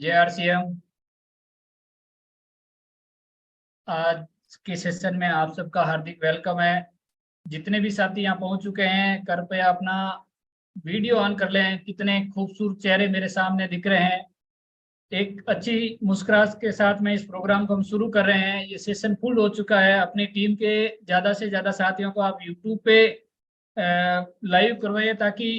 जय आरसीएम। आज के सेशन में आप सबका हार्दिक वेलकम है। जितने भी साथी यहाँ पहुंच चुके हैं, कृपया अपना वीडियो ऑन कर लें। कितने खूबसूरत चेहरे मेरे सामने दिख रहे हैं। एक अच्छी मुस्कुराहट के साथ में इस प्रोग्राम को हम शुरू कर रहे हैं। ये सेशन फुल हो चुका है। अपनी टीम के ज़्यादा से ज़्यादा साथियों को आप यूट्यूब पे लाइव करवाइए ताकि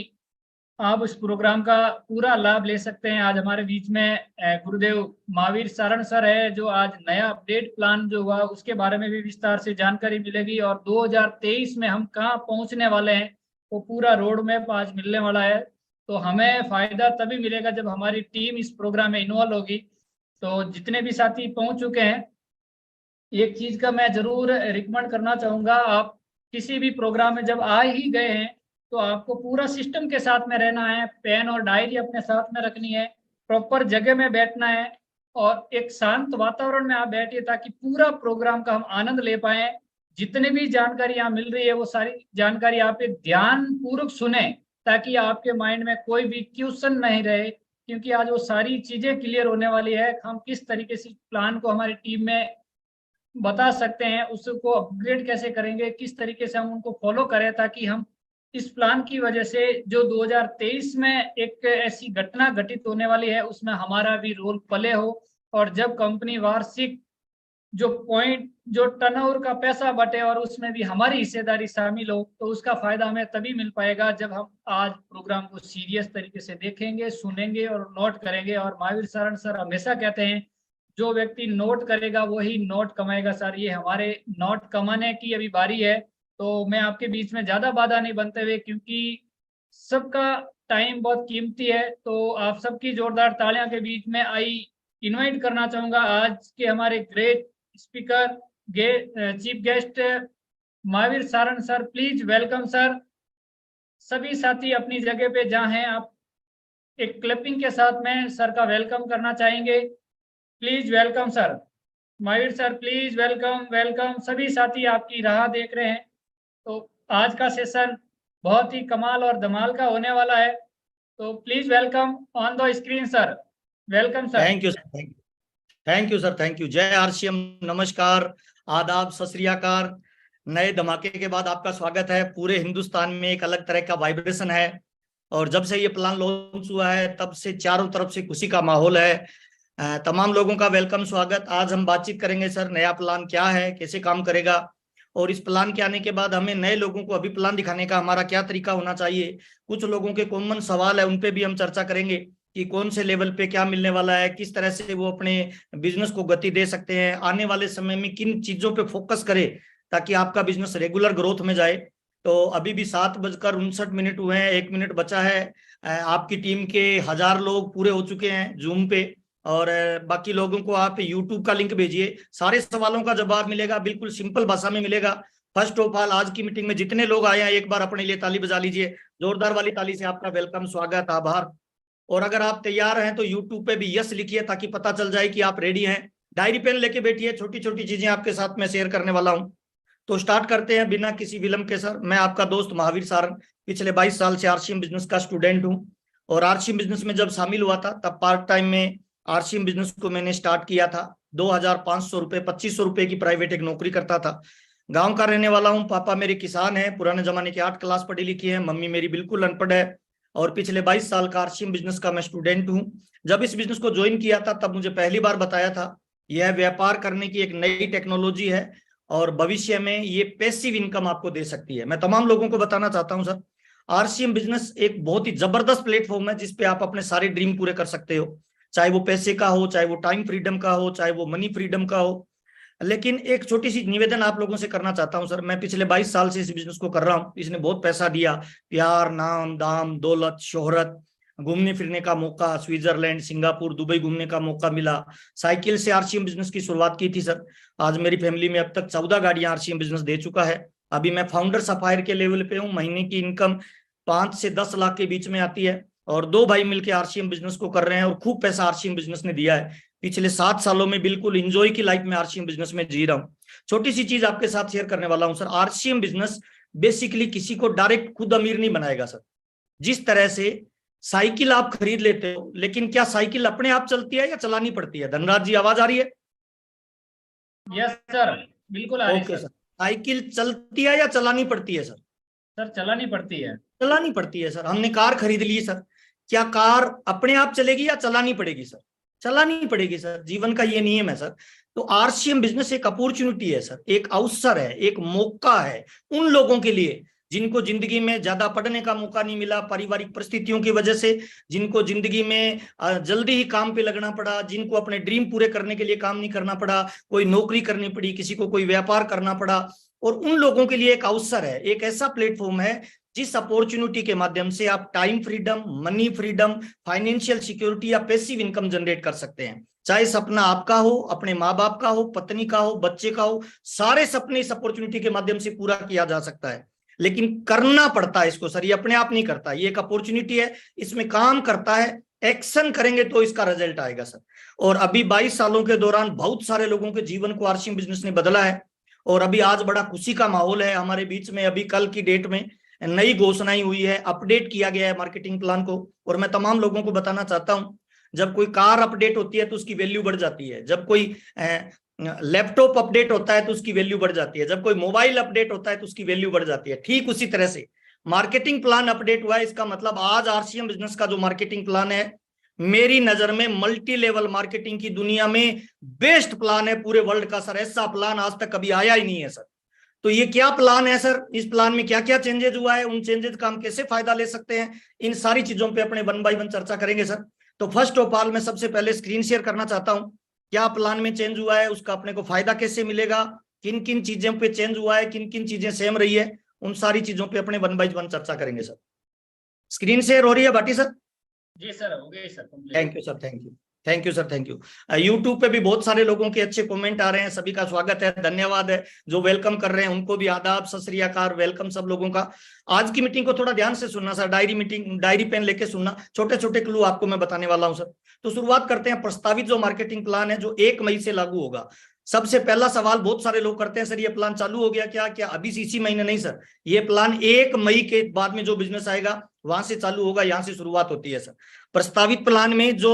आप इस प्रोग्राम का पूरा लाभ ले सकते हैं। आज हमारे बीच में गुरुदेव महावीर सारण सर है, जो आज नया अपडेट प्लान जो हुआ उसके बारे में भी विस्तार से जानकारी मिलेगी और 2023 में हम कहाँ पहुंचने वाले हैं वो पूरा रोड मैप आज मिलने वाला है। तो हमें फायदा तभी मिलेगा जब हमारी टीम इस प्रोग्राम में इन्वॉल्व होगी। तो जितने भी साथी पहुंच चुके हैं, एक चीज का मैं जरूर रिकमेंड करना चाहूंगा। आप किसी भी प्रोग्राम में जब आ ही गए हैं तो आपको पूरा सिस्टम के साथ में रहना है। पेन और डायरी अपने साथ में रखनी है, प्रॉपर जगह में बैठना है और एक शांत वातावरण में आप बैठिए ताकि पूरा प्रोग्राम का हम आनंद ले पाए। जितने भी जानकारी यहाँ मिल रही है वो सारी जानकारी आप एक ध्यान पूर्वक सुने ताकि आपके माइंड में कोई भी क्वेश्चन नहीं रहे, क्योंकि आज वो सारी चीजें क्लियर होने वाली है। हम किस तरीके से प्लान को हमारी टीम में बता सकते हैं, उसको अपग्रेड कैसे करेंगे, किस तरीके से हम उनको फॉलो करें ताकि हम इस प्लान की वजह से जो 2023 में एक ऐसी घटना घटित होने वाली है उसमें हमारा भी रोल प्ले हो। और जब कंपनी वार्षिक जो टर्नओवर का पैसा बटे और उसमें भी हमारी हिस्सेदारी शामिल हो, तो उसका फायदा हमें तभी मिल पाएगा जब हम आज प्रोग्राम को सीरियस तरीके से देखेंगे, सुनेंगे और नोट करेंगे। और महावीर सारण सर हमेशा कहते हैं जो व्यक्ति नोट करेगा वही नोट कमाएगा। सर, ये हमारे नोट कमाने की अभी बारी है। तो मैं आपके बीच में ज्यादा बाधा नहीं बनते हुए, क्योंकि सबका टाइम बहुत कीमती है, तो आप सबकी जोरदार तालियां के बीच में इनवाइट करना चाहूंगा आज के हमारे great speaker chief guest Mahavir Saran sir. Please welcome sir. सभी साथी अपनी जगह पे जहाँ हैं, आप एक क्लैपिंग के साथ में सर का वेलकम करना चाहेंगे। Please welcome sir. Mahavir sir please welcome welcome. सभी साथी आपकी राह देख रहे हैं। तो आज का सेशन बहुत ही कमाल और धमाल का होने वाला है। तो please welcome on the screen sir. Welcome sir. Thank you sir. Thank you sir. Thank you. जय आरसीएम। नमस्कार, आदाब, सत श्री अकाल। नए धमाके के बाद आपका स्वागत है। पूरे हिंदुस्तान में एक अलग तरह का वाइब्रेशन है और जब से ये प्लान लॉन्च हुआ है तब से चारों तरफ से खुशी का माहौल है। तमाम लोगों का वेलकम, स्वागत। आज हम बातचीत करेंगे सर, नया प्लान क्या है, कैसे काम करेगा और इस प्लान के आने के बाद हमें नए लोगों को अभी प्लान दिखाने का हमारा क्या तरीका होना चाहिए। कुछ लोगों के कॉमन सवाल है, उन पे भी हम चर्चा करेंगे कि कौन से लेवल पे क्या मिलने वाला है, किस तरह से वो अपने बिजनेस को गति दे सकते हैं, आने वाले समय में किन चीजों पे फोकस करें ताकि आपका बिजनेस रेगुलर ग्रोथ में जाए। तो अभी भी 7:59 हुए हैं, 1 मिनट बचा है। आपकी टीम के 1000 लोग पूरे हो चुके हैं जूम पे और बाकी लोगों को आप यूट्यूब का लिंक भेजिए। सारे सवालों का जवाब मिलेगा, बिल्कुल सिंपल भाषा में मिलेगा। फर्स्ट ऑफ ऑल, आज की मीटिंग में जितने लोग आए हैं एक बार अपने लिए ताली बजा लीजिए। जोरदार वाली ताली से आपका वेलकम, स्वागत, आभार। और अगर आप तैयार हैं तो यूट्यूब पे भी यस लिखिए ताकि पता चल जाए कि आप रेडी हैं। डायरी पेन लेके बैठिए, छोटी छोटी चीजें आपके साथ में शेयर करने वाला हूं। तो स्टार्ट करते हैं बिना किसी विलंब के सर। मैं आपका दोस्त महावीर सारण, पिछले 22 साल से आरसीएम बिजनेस का स्टूडेंट हूं और आरसीएम बिजनेस में जब शामिल हुआ था तब पार्ट टाइम में आरसीएम बिजनेस को मैंने स्टार्ट किया था। 2500 रुपए, 2500 रुपए की प्राइवेट एक नौकरी करता था। गांव का रहने वाला हूं। पापा मेरे किसान हैं, पुराने जमाने की 8 क्लास पढ़ी लिखी है। मम्मी मेरी बिल्कुल अनपढ़ है और पिछले 22 साल का आरसीएम बिजनेस का मैं स्टूडेंट हूं। जब इस बिजनेस को ज्वाइन किया था तब मुझे पहली बार बताया था यह व्यापार करने की एक नई टेक्नोलॉजी है और भविष्य में ये पैसिव इनकम आपको दे सकती है। मैं तमाम लोगों को बताना चाहता हूं सर, आरसीएम बिजनेस एक बहुत ही जबरदस्त प्लेटफॉर्म है जिसपे आप अपने सारे ड्रीम पूरे कर सकते हो, चाहे वो पैसे का हो, चाहे वो टाइम फ्रीडम का हो, चाहे वो मनी फ्रीडम का हो। लेकिन एक छोटी सी निवेदन आप लोगों से करना चाहता हूं सर। मैं पिछले 22 साल से इस बिजनेस को कर रहा हूं। इसने बहुत पैसा दिया, प्यार, नाम, दाम, दौलत, शोहरत, घूमने फिरने का मौका, स्विट्जरलैंड, सिंगापुर, दुबई घूमने का मौका मिला। साइकिल से आरसीएम बिजनेस की शुरुआत की थी सर। आज मेरी फैमिली में अब तक 14 गाड़ियां आरसीएम बिजनेस दे चुका है। अभी मैं फाउंडर सफायर के लेवल पे हूँ। महीने की इनकम 5 से 10 लाख के बीच में आती है और 2 भाई मिलकर आरसीएम बिजनेस को कर रहे हैं और खूब पैसा आरसीएम बिजनेस ने दिया है। पिछले 7 सालों में बिल्कुल एंजॉय की लाइफ में आरसीएम बिजनेस में जी रहा हूँ। छोटी सी चीज आपके साथ शेयर करने वाला हूँ सर। आरसीएम बिजनेस बेसिकली किसी को डायरेक्ट खुद अमीर नहीं बनाएगा सर। जिस तरह से साइकिल आप खरीद लेते हो, लेकिन क्या साइकिल अपने आप चलती है या चलानी पड़ती है? धनराज जी, आवाज आ रही है? यस सर, बिल्कुल आ रही ओके सर। सर। साइकिल चलती है या चलानी पड़ती है सर? सर चलानी पड़ती है। चलानी पड़ती है सर। हमने कार खरीद ली सर, क्या कार अपने आप चलेगी या चलानी पड़ेगी सर? चलानी पड़ेगी सर। जीवन का ये नियम है सर। तो आरसीएम बिजनेस एक अपॉर्चुनिटी है सर, एक अवसर है, एक मौका है उन लोगों के लिए जिनको जिंदगी में ज्यादा पढ़ने का मौका नहीं मिला पारिवारिक परिस्थितियों की वजह से, जिनको जिंदगी में जल्दी ही काम पे लगना पड़ा, जिनको अपने ड्रीम पूरे करने के लिए काम नहीं करना पड़ा, कोई नौकरी करनी पड़ी, किसी को कोई व्यापार करना पड़ा। और उन लोगों के लिए एक अवसर है, एक ऐसा प्लेटफॉर्म है जिस अपॉर्चुनिटी के माध्यम से आप time freedom, money freedom, financial security या पैसिव इनकम जनरेट कर सकते हैं। चाहे सपना आपका हो, अपने माँ बाप का हो, पत्नी का हो, बच्चे का हो, सारे सपने इस अपॉर्चुनिटी के माध्यम से पूरा किया जा सकता है। लेकिन करना पड़ता है इसको सर, ये अपने आप नहीं करता। ये एक अपॉर्चुनिटी है, इसमें काम करता है, एक्शन करेंगे तो इसका रिजल्ट आएगा सर। और अभी 22 सालों के दौरान बहुत सारे लोगों के जीवन को आरसीएम बिजनेस ने बदला है। और अभी आज बड़ा खुशी का माहौल है हमारे बीच में। अभी कल की डेट में नई घोषणाएं हुई है, अपडेट किया गया है मार्केटिंग प्लान को। और मैं तमाम लोगों को बताना चाहता हूं, जब कोई कार अपडेट होती है तो उसकी वैल्यू बढ़ जाती है, जब कोई लैपटॉप अपडेट होता है तो उसकी वैल्यू बढ़ जाती है, जब कोई मोबाइल अपडेट होता है तो उसकी वैल्यू बढ़ जाती है। ठीक उसी तरह से मार्केटिंग प्लान अपडेट हुआ है। इसका मतलब आज आरसीएम बिजनेस का जो मार्केटिंग प्लान है, मेरी नजर में मल्टी लेवल मार्केटिंग की दुनिया में बेस्ट प्लान है पूरे वर्ल्ड का सर। ऐसा प्लान आज तक कभी आया ही नहीं है सर। तो ये क्या प्लान है सर, इस प्लान में क्या क्या चेंजेस हुआ है, उन चेंजेस का हम कैसे फायदा ले सकते हैं, इन सारी चीजों पे अपने 1 बाय 1 चर्चा करेंगे सर। तो फर्स्ट ऑफ ऑल मैं सबसे पहले स्क्रीन शेयर करना चाहता हूं, क्या प्लान में चेंज हुआ है, उसका अपने को फायदा कैसे मिलेगा, किन किन चीजों पे चेंज हुआ है, किन किन चीजें सेम रही है, उन सारी चीजों पे अपने 1 बाय 1 चर्चा करेंगे सर। स्क्रीन शेयर हो रही है भाटी सर? जी सर, हो गई sir. Thank you sir, thank you, thank you sir, thank you. YouTube पे भी बहुत सारे लोगों के अच्छे कमेंट आ रहे हैं, सभी का स्वागत है, धन्यवाद है। जो वेलकम कर रहे हैं उनको भी आदाब, सत श्री अकाल, वेलकम सब लोगों का। आज की मीटिंग को थोड़ा ध्यान से सुनना सर, डायरी पेन लेके सुनना, छोटे छोटे क्लू आपको मैं बताने वाला हूं सर। तो शुरुआत करते हैं। प्रस्तावित जो मार्केटिंग प्लान है जो 1 मई से लागू होगा, सबसे पहला सवाल बहुत सारे लोग करते हैं, सर ये प्लान चालू हो गया क्या? क्या अभी इसी महीने? नहीं सर, ये प्लान 1 मई के बाद में जो बिजनेस आएगा वहां से चालू होगा, यहां से शुरुआत होती है सर। प्रस्तावित प्लान में जो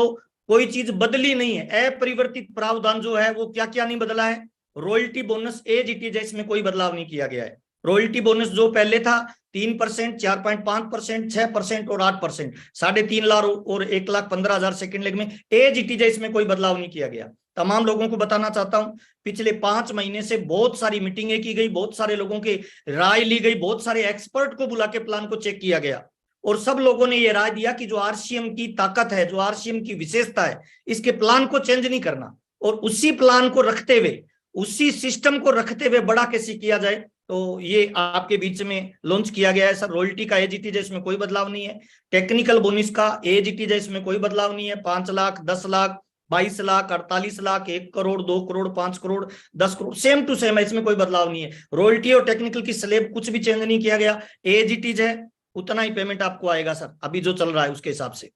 कोई चीज बदली नहीं है, अपरिवर्तित प्रावधान जो है वो क्या क्या नहीं बदला है। Royalty bonus as it is है, इसमें कोई बदलाव नहीं किया गया है। रॉयल्टी बोनस जो पहले था 3%, 4.5%, 6% और 8%, 3.5 लाख और 1,15,000 सेकंड लेग में एज इट इज है, इसमें कोई बदलाव नहीं किया गया। तमाम लोगों को बताना चाहता हूं, पिछले 5 महीने से बहुत सारी मीटिंगें की गई, बहुत सारे लोगों की राय ली गई, बहुत सारे एक्सपर्ट को बुला के प्लान को चेक किया गया और सब लोगों ने यह राय दिया कि जो आरसीएम की ताकत है, जो आरसीएम की विशेषता है, इसके प्लान को चेंज नहीं करना और उसी प्लान को रखते हुए, उसी सिस्टम को रखते हुए बड़ा कैसे किया जाए। तो ये आपके बीच में लॉन्च किया गया है सर। रॉयल्टी का एज इट इज है, इसमें कोई बदलाव नहीं है। टेक्निकल बोनस का एज इट इज है, इसमें कोई बदलाव नहीं है। 5 lakh, 10 lakh, 22 lakh, 48 lakh, 1 crore, 2 crore, 5 crore, 10 crore, same to same है, इसमें कोई बदलाव नहीं है। रॉयल्टी और टेक्निकल की स्लैब कुछ भी चेंज नहीं किया गया, एज इट इज है, उतना ही पेमेंट आपको आएगा सर अभी जो चल रहा है उसके हिसाब से।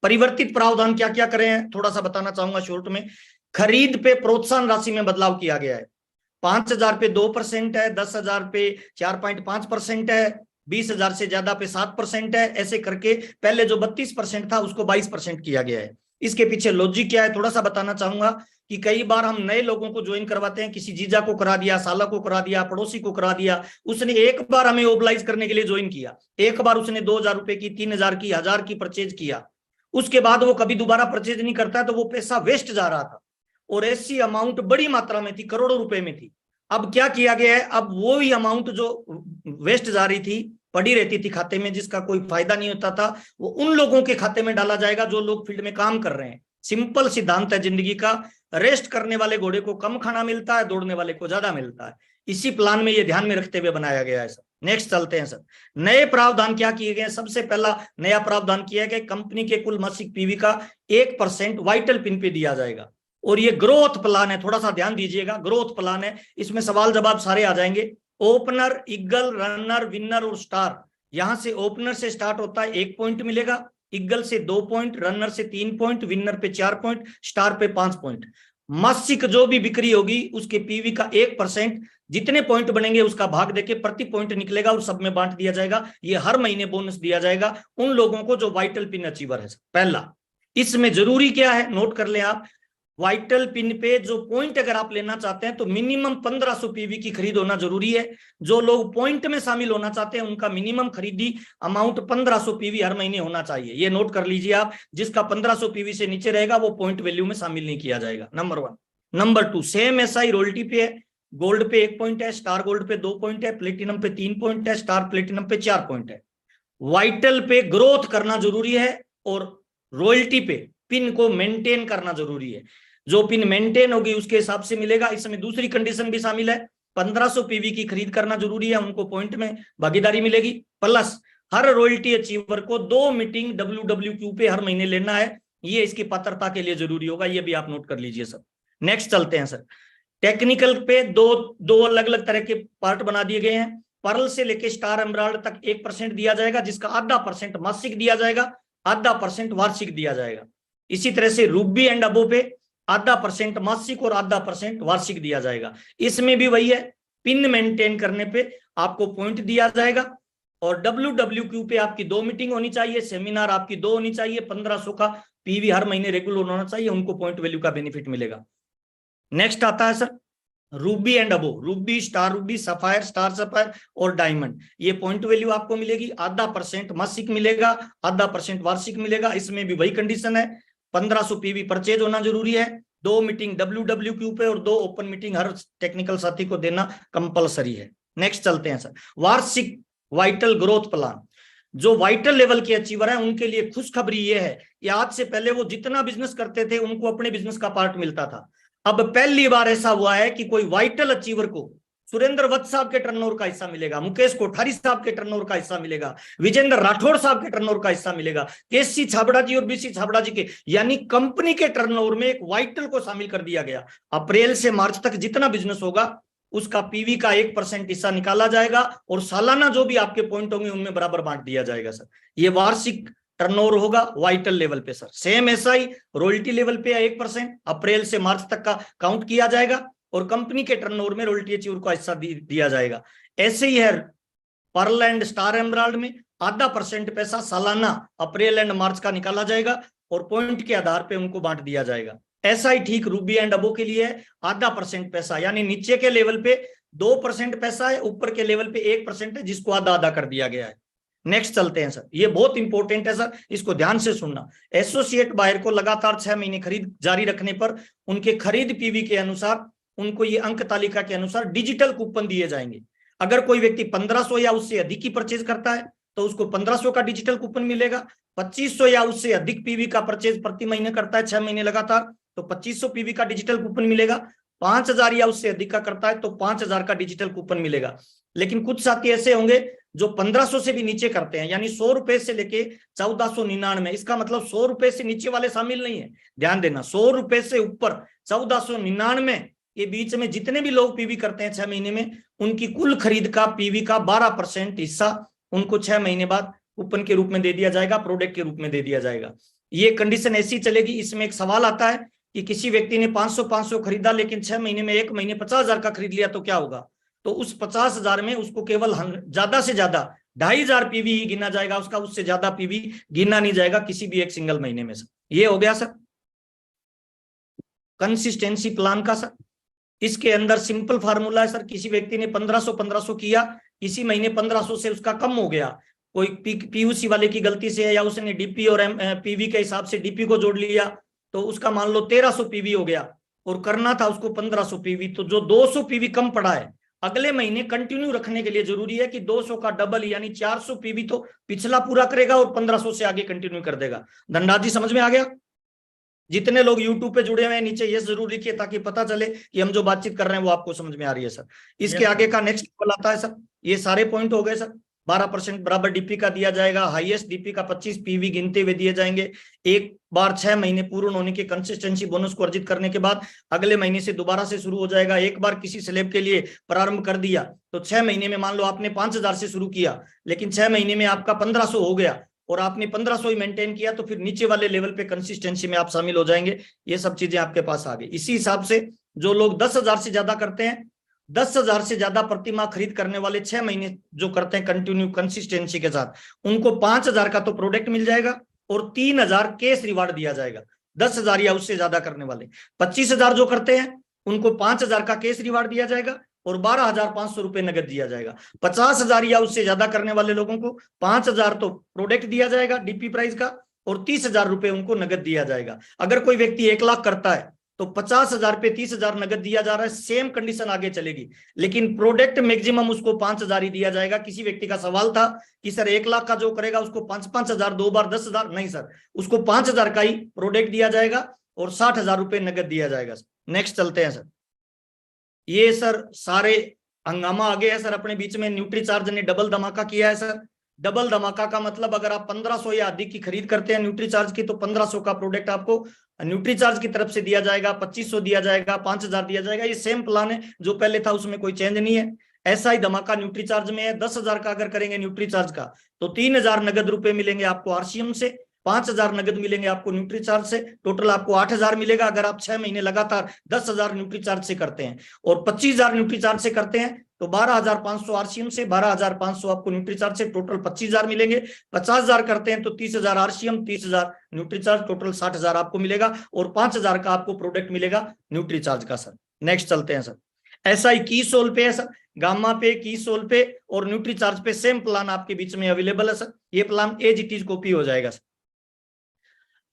परिवर्तित प्रावधान क्या क्या करे हैं थोड़ा सा बताना चाहूंगा शॉर्ट में। खरीद पे प्रोत्साहन राशि में बदलाव किया गया है। 5,000 पे 2% है, 10,000 पे 4.5% है, 20,000 से ज्यादा पे 7% है, ऐसे करके पहले जो 32% था उसको 22% किया गया है। इसके पीछे लॉजिक क्या है थोड़ा सा बताना चाहूंगा कि कई बार हम नए लोगों को ज्वाइन करवाते हैं, किसी जीजा को करा दिया, साला को करा दिया, पड़ोसी को करा दिया, उसने एक बार हमें ओबलाइज करने के लिए ज्वाइन किया, एक बार उसने 2,000 रुपए की, 3,000 की, 1,000 की परचेज किया, उसके बाद वो कभी दोबारा परचेज नहीं करता, तो वो पैसा वेस्ट जा रहा था और ऐसी अमाउंट बड़ी मात्रा में थी, करोड़ों रुपए में थी। अब क्या किया गया है, अब वो ही अमाउंट जो वेस्ट जा रही थी, पड़ी रहती थी खाते में, जिसका कोई फायदा नहीं होता था, वो उन लोगों के खाते में डाला जाएगा जो लोग फील्ड में काम कर रहे हैं। सिंपल सिद्धांत है जिंदगी का, रेस्ट करने वाले घोड़े को कम खाना मिलता है, दौड़ने वाले को ज्यादा मिलता है। इसी प्लान में ये ध्यान में रखते हुए बनाया गया है सर। नेक्स्ट चलते हैं सर। नए प्रावधान क्या किए गए? सबसे पहला नया प्रावधान किया गया, कंपनी के कुल मासिक पीवी का 1% वाइटल पिन पे दिया जाएगा और ये ग्रोथ प्लान है, थोड़ा सा ध्यान दीजिएगा, ग्रोथ प्लान है, इसमें सवाल जवाब सारे आ जाएंगे। ओपनर, ईगल, रनर, विनर और स्टार, यहां से ओपनर से स्टार्ट होता है 1 पॉइंट मिलेगा, ईगल से 2 पॉइंट, रनर से 3 पॉइंट, विनर पे 4 पॉइंट, स्टार पे 5 पॉइंट। मासिक जो भी बिक्री होगी उसके पीवी का 1% जितने पॉइंट बनेंगे उसका भाग देके प्रति पॉइंट निकलेगा और सब में बांट दिया जाएगा। ये हर महीने बोनस दिया जाएगा उन लोगों को जो वाइटल पिन अचीवर है। पहला, इसमें जरूरी क्या है, नोट कर लें आप, वाइटल पिन पे जो पॉइंट अगर आप लेना चाहते हैं तो मिनिमम 1500 पीवी की खरीद होना जरूरी है। जो लोग पॉइंट में शामिल होना चाहते हैं उनका मिनिमम खरीदी अमाउंट 1500 पीवी हर महीने होना चाहिए। ये नोट कर लीजिए आप, जिसका 1500 पीवी से नीचे रहेगा वो पॉइंट वैल्यू में शामिल नहीं किया जाएगा, number 1। Number 2, same SI royalty पे है। गोल्ड पे 1 पॉइंट है, स्टार गोल्ड पे 2 पॉइंट है, प्लेटिनम पे 3 पॉइंट है, स्टार प्लेटिनम पे 4 पॉइंट है। वाइटल पे ग्रोथ करना जरूरी है और रॉयल्टी पे पिन को मेंटेन करना जरूरी है। जो पिन मेंटेन होगी उसके हिसाब से मिलेगा। इसमें दूसरी कंडीशन भी शामिल है, 1500 पीवी की खरीद करना जरूरी है, उनको पॉइंट में भागीदारी मिलेगी। प्लस हर रॉयल्टी अचीवर को 2 मीटिंग WWQ पे हर महीने लेना है, ये इसकी पात्रता के लिए जरूरी होगा। ये भी आप नोट कर लीजिए सर। नेक्स्ट चलते हैं सर। टेक्निकल पे दो अलग अलग तरह के पार्ट बना दिए गए हैं। पर्ल से लेके स्टार एमराल्ड तक 1% दिया जाएगा, जिसका आधा % मासिक दिया जाएगा, आधा % वार्षिक दिया जाएगा। इसी तरह से रूबी एंड अबो पे आधा % मासिक और आधा % वार्षिक दिया जाएगा। इसमें भी वही है, पिन मेंटेन करने पे आपको पॉइंट दिया जाएगा और WWQ पे आपकी 2 मीटिंग होनी चाहिए, सेमिनार आपकी 2 होनी चाहिए, 1500 का पीवी हर महीने रेगुलर होना चाहिए, उनको पॉइंट वैल्यू का बेनिफिट मिलेगा। नेक्स्ट आता है sir Ruby and above, Ruby, star Ruby, sapphire, star sapphire और डायमंड। ये पॉइंट वैल्यू आपको मिलेगी, आधा % मासिक मिलेगा, आधा % वार्षिक मिलेगा। इसमें भी वही कंडीशन है, 1500 पीवी परचेज होना जरूरी है, 2 मीटिंग WWQ पे और 2 ओपन मीटिंग हर टेक्निकल साथी को देना कंपलसरी है। नेक्स्ट चलते हैं सर, वार्षिक वाइटल ग्रोथ प्लान। जो वाइटल लेवल के अचीवर हैं उनके लिए खुशखबरी ये है कि आज से पहले वो जितना बिजनेस करते थे उनको अपने बिजनेस का पार्ट मिलता था। अब पहली बार ऐसा हुआ है कि कोई वाइटल अचीवर को सुरेंद्र वत्स साहब के टर्नओवर का हिस्सा मिलेगा, मुकेश कोठारी साहब के टर्नओवर का हिस्सा मिलेगा, विजेंद्र राठौड़ साहब के टर्नओवर का हिस्सा मिलेगा, केसी छाबड़ा जी और बीसी छाबड़ा जी के, यानी कंपनी के टर्नओवर में एक वाइटल को शामिल कर दिया गया। अप्रैल से मार्च तक जितना बिजनेस होगा उसका पीवी का 1% हिस्सा निकाला जाएगा और सालाना जो भी आपके पॉइंट होंगे उनमें बराबर बांट दिया जाएगा सर। ये वार्षिक टर्नओवर होगा वाइटल लेवल पे sir. Same SI royalty level पे 1% अप्रैल से मार्च तक का काउंट किया जाएगा और कंपनी के टर्नओवर में रॉयल्टी अचीवर का हिस्सा दिया जाएगा। ऐसे ही है पर्ल एंड स्टार एमराल्ड में, आधा % पैसा सालाना अप्रैल एंड मार्च का निकाला जाएगा और पॉइंट के आधार पे उनको बांट दिया जाएगा। ऐसा ही ठीक रूबी एंड अबो के लिए है, आधा % पैसा, यानी नीचे के लेवल पे 2% पैसा है, ऊपर के लेवल पे 1% है, जिसको आधा आधा कर दिया गया है। नेक्स्ट चलते हैं सर, ये बहुत इंपॉर्टेंट है सर, इसको ध्यान से सुनना। एसोसिएट बायर को लगातार 6 महीने खरीद जारी रखने पर उनके खरीद पीवी के अनुसार उनको ये अंक तालिका के अनुसार डिजिटल कूपन दिए जाएंगे। अगर कोई व्यक्ति 1500 या उससे अधिक की परचेज करता है तो उसको 1500 का डिजिटल कूपन मिलेगा। 2500 या उससे अधिक पीवी का परचेज प्रति महीने करता है 6 महीने लगातार तो 2500 पीवी का डिजिटल कूपन मिलेगा। 5000 या उससे अधिक का करता है तो 5000 का डिजिटल कूपन मिलेगा। लेकिन कुछ साथी ऐसे होंगे जो 1500 से भी नीचे करते हैं, यानी 100 रुपए से लेके 1499, इसका मतलब 100 रुपए से नीचे वाले शामिल नहीं है, ध्यान देना। 100 रुपए से ऊपर 1499 के बीच में जितने भी लोग पीवी करते हैं 6 महीने में, उनकी कुल खरीद का पीवी का 12% हिस्सा उनको 6 महीने बाद कूपन के रूप में दे दिया जाएगा, प्रोडक्ट के रूप में दे दिया जाएगा। ये कंडीशन ऐसी चलेगी। इसमें एक सवाल आता है कि किसी व्यक्ति ने 500 खरीदा लेकिन 6 महीने में 1 महीने 50,000 का खरीद लिया तो क्या होगा? तो उस 50,000 में उसको केवल ज्यादा से ज्यादा 2500 पीवी ही गिना जाएगा, उसका उससे ज्यादा पीवी गिना नहीं जाएगा किसी भी एक सिंगल महीने में। सर ये हो गया सर कंसिस्टेंसी प्लान का। सर इसके अंदर सिंपल फार्मूला है सर, किसी व्यक्ति ने 1500 किया, इसी महीने 1500 से उसका कम हो गया, कोई पीयूसी वाले की गलती से है या उसने डीपी और पीवी के हिसाब से डीपी को जोड़ लिया तो उसका मान लो 1300 पीवी हो गया और करना था उसको 1500 पीवी, तो जो 200 पीवी कम पड़ा है अगले महीने कंटिन्यू रखने के लिए जरूरी है कि 200 का डबल यानी 400 पीवी तो पिछला पूरा करेगा और 1500 से आगे कंटिन्यू कर देगा। धनराज जी समझ में आ गया? जितने लोग YouTube पे जुड़े हुए हैं नीचे ये जरूर लिखिए ताकि पता चले कि हम जो बातचीत कर रहे हैं वो आपको समझ में आ रही है सर। इसके आगे का नेक्स्ट लेवल आता है सर, ये सारे पॉइंट हो गए सर। 12% बराबर डीपी का दिया जाएगा, हाईएस्ट डीपी का 25 पीवी गिनते हुए दिए जाएंगे। एक बार 6 महीने पूर्ण होने के कंसिस्टेंसी बोनस को अर्जित करने के बाद अगले महीने से दोबारा से शुरू हो जाएगा। एक बार किसी स्लैब के लिए प्रारंभ कर दिया तो 6 महीने में मान लो आपने 5000 से शुरू किया लेकिन 6 महीने में आपका 1500 हो गया और आपने 1500 ही मेंटेन किया तो फिर नीचे वाले लेवल पे कंसिस्टेंसी में आप शामिल हो जाएंगे। ये सब चीजें आपके पास आ गई। इसी हिसाब से जो लोग 10,000 से ज्यादा करते हैं, 10,000 से ज्यादा प्रति माह खरीद करने वाले 6 महीने जो करते हैं कंटिन्यू कंसिस्टेंसी के साथ, उनको 5,000 का तो प्रोडक्ट मिल जाएगा और 3,000 केस रिवार्ड दिया जाएगा। 10,000 या उससे ज्यादा करने वाले 25,000 जो करते हैं उनको 5,000 का केस रिवार्ड दिया जाएगा और 12,500 रुपए नगद दिया जाएगा। 50,000 या उससे ज्यादा करने वाले लोगों को 5,000 तो प्रोडक्ट दिया जाएगा डीपी प्राइस का और 30,000 रुपए उनको नगद दिया जाएगा। अगर कोई व्यक्ति 1 लाख करता है तो 50,000 पे 30,000 नगद दिया जा रहा है। सेम कंडीशन आगे चलेगी, लेकिन प्रोडक्ट मैक्सिमम उसको 5,000 ही दिया जाएगा। किसी व्यक्ति का सवाल था कि सर 1 लाख का जो करेगा उसको 5,000 2 बार 10,000, नहीं सर, उसको 5,000 का ही प्रोडक्ट दिया जाएगा और 60,000 रुपए नगद दिया जाएगा। नेक्स्ट चलते हैं सर। ये सर सारे हंगामा आ गया है सर अपने बीच में। न्यूट्री चार्ज ने डबल धमाका किया है सर। डबल धमाका का मतलब अगर आप 1500 या अधिक की खरीद करते हैं न्यूट्री चार्ज की तो 1500 का प्रोडक्ट आपको न्यूट्री चार्ज की तरफ से दिया जाएगा, 2500 दिया जाएगा, 5,000 दिया जाएगा। ये सेम प्लान है जो पहले था, उसमें कोई चेंज नहीं है। ऐसा ही धमाका न्यूट्री चार्ज में है। 10,000 का अगर करेंगे न्यूट्री चार्ज का तो 3,000 नगद रुपए मिलेंगे आपको आरसीएम से, 5,000 नगद मिलेंगे आपको न्यूट्री चार्ज से। टोटल आपको 8,000 मिलेगा अगर आप 6 महीने लगातार 10,000 न्यूट्री चार्ज से करते हैं। और 25,000 न्यूट्री चार्ज से करते हैं तो 12,500 आरसीएम से, 12,500 आपको न्यूट्री चार्ज से, टोटल 25,000 मिलेंगे। 50,000 करते हैं तो 30,000 आरसीएम, 30,000 न्यूट्री चार्ज, टोटल 60,000 आपको मिलेगा और 5,000 का आपको प्रोडक्ट मिलेगा न्यूट्री चार्ज का सर। नेक्स्ट चलते हैं सर। ऐसा ही की सोल पे है सर, गामा पे, की सोल पे और न्यूट्री चार्ज पे सेम प्लान आपके बीच में अवेलेबल है सर। ये plan as it is copy हो जाएगा सर।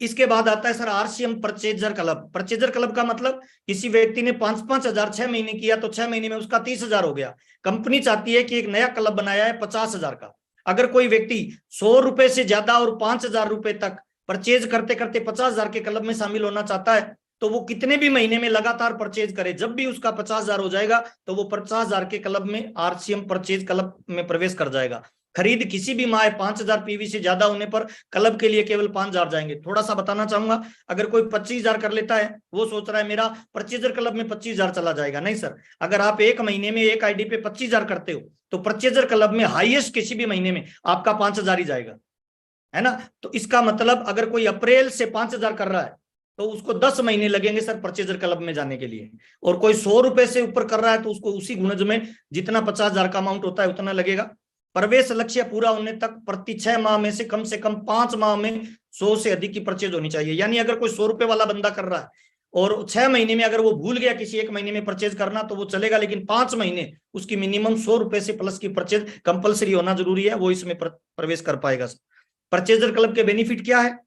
इसके बाद आता है sir RCM purchaser club. Purchaser club का मतलब किसी व्यक्ति ने 5,000 6 महीने किया तो 6 महीने में उसका 30,000 हो गया। कंपनी चाहती है कि एक नया क्लब बनाया है 50,000 का। अगर कोई व्यक्ति 100 रुपए से ज्यादा और 5,000 रुपए तक परचेज करते करते 50,000 के क्लब में शामिल होना चाहता है तो वो कितने भी महीने में लगातार परचेज करे, जब भी उसका 50,000 हो जाएगा तो वो 50,000 के क्लब में, आरसीएम परचेज क्लब में प्रवेश कर जाएगा। खरीद किसी भी माह 5,000 पीवी से ज्यादा होने पर क्लब के लिए केवल 5,000 जाएंगे। थोड़ा सा बताना चाहूंगा, अगर कोई 25,000 कर लेता है, वो सोच रहा है मेरा परचेजर क्लब में 25,000 चला जाएगा। नहीं सर, अगर आप एक महीने में एक आईडी पे 25,000 करते हो तो परचेजर क्लब में हाईएस्ट किसी भी महीने में आपका 5,000 ही जाएगा, है ना। तो इसका मतलब अगर कोई अप्रैल से 5,000 कर रहा है तो उसको 10 महीने लगेंगे सर परचेजर क्लब में जाने के लिए। और कोई 100 रुपए से ऊपर कर रहा है तो उसको उसी गुणज में जितना 50,000 का अमाउंट होता है उतना लगेगा। प्रवेश लक्ष्य पूरा होने तक प्रति 6 माह में से कम 5 माह में 100 से अधिक की परचेज होनी चाहिए। यानी अगर कोई 100 रुपए वाला बंदा कर रहा है और 6 महीने में अगर वो भूल गया किसी एक महीने में परचेज करना तो वो चलेगा, लेकिन 5 महीने उसकी मिनिमम 100 रुपए से प्लस की परचेज कंपलसरी होना जरूरी है, वो इसमें प्रवेश कर पाएगा। परचेजर क्लब के बेनिफिट क्या है?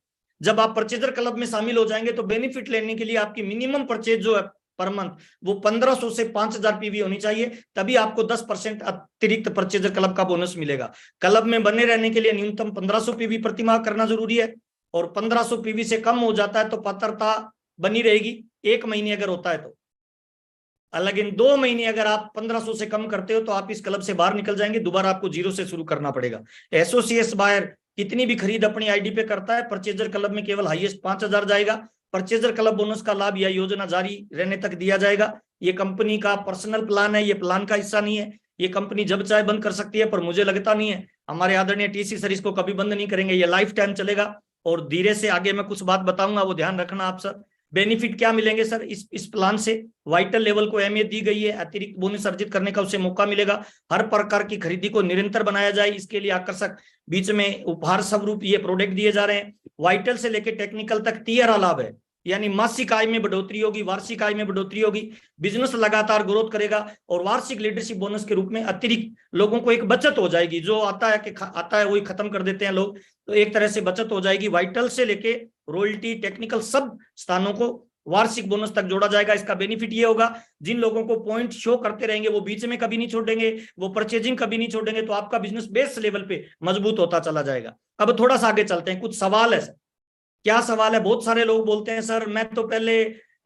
जब आप परचेजर क्लब में शामिल हो जाएंगे तो बेनिफिट लेने के लिए आपकी मिनिमम परचेज जो है पर मंथ वो 1,500 से 5,000 पीवी होनी चाहिए, तभी आपको 10% अतिरिक्त परचेजर क्लब का बोनस मिलेगा। क्लब में बने रहने के लिए न्यूनतम 1,500 पीवी प्रति माह करना जरूरी है और 1,500 पीवी से कम हो जाता है तो पात्रता बनी रहेगी 1 महीने अगर होता है तो। लेकिन 2 महीने अगर आप 1,500 से कम करते हो तो आप इस क्लब से बाहर निकल जाएंगे, दोबारा आपको जीरो से शुरू करना पड़ेगा। एसोसिएट्स बायर कितनी भी खरीद अपनी आईडी पे करता है, परचेजर क्लब में केवल हाईएस्ट 5,000 जाएगा। परचेजर क्लब बोनस का लाभ या योजना जारी रहने तक दिया जाएगा। ये कंपनी का पर्सनल प्लान है, ये प्लान का हिस्सा नहीं है। ये कंपनी जब चाहे बंद कर सकती है, पर मुझे लगता नहीं है हमारे आदरणीय टीसी सर इसको कभी बंद नहीं करेंगे, ये लाइफ टाइम चलेगा। और धीरे से आगे मैं कुछ बात बताऊंगा, वो ध्यान रखना आप सर। बेनिफिट क्या मिलेंगे सर इस प्लान से? वाइटल लेवल को अहमियत दी गई है, अतिरिक्त बोनस अर्जित करने का उसे मौका मिलेगा। हर प्रकार की खरीदी को निरंतर बनाया जाए, इसके लिए आकर्षक बीच में उपहार स्वरूप ये प्रोडक्ट दिए जा रहे हैं। वाइटल से लेकर टेक्निकल तक तिहरा लाभ है, यानी मासिक आय में बढ़ोतरी होगी, वार्षिक आय में बढ़ोतरी होगी, बिजनेस लगातार ग्रोथ करेगा और वार्षिक लीडरशिप बोनस के रूप में अतिरिक्त लोगों को एक बचत हो जाएगी। जो आता है वही खत्म कर देते हैं लोग, तो एक तरह से बचत हो जाएगी। वाइटल से लेके रॉयल्टी, टेक्निकल सब स्थानों को वार्षिक बोनस तक जोड़ा जाएगा। इसका बेनिफिट ये होगा, जिन लोगों को पॉइंट शो करते रहेंगे वो बीच में कभी नहीं छोड़ेंगे, वो परचेजिंग कभी नहीं छोड़ेंगे, तो आपका बिजनेस बेस लेवल पे मजबूत होता चला जाएगा। अब थोड़ा सा आगे चलते हैं, कुछ सवाल है सर। क्या सवाल है? बहुत सारे लोग बोलते हैं सर मैं तो पहले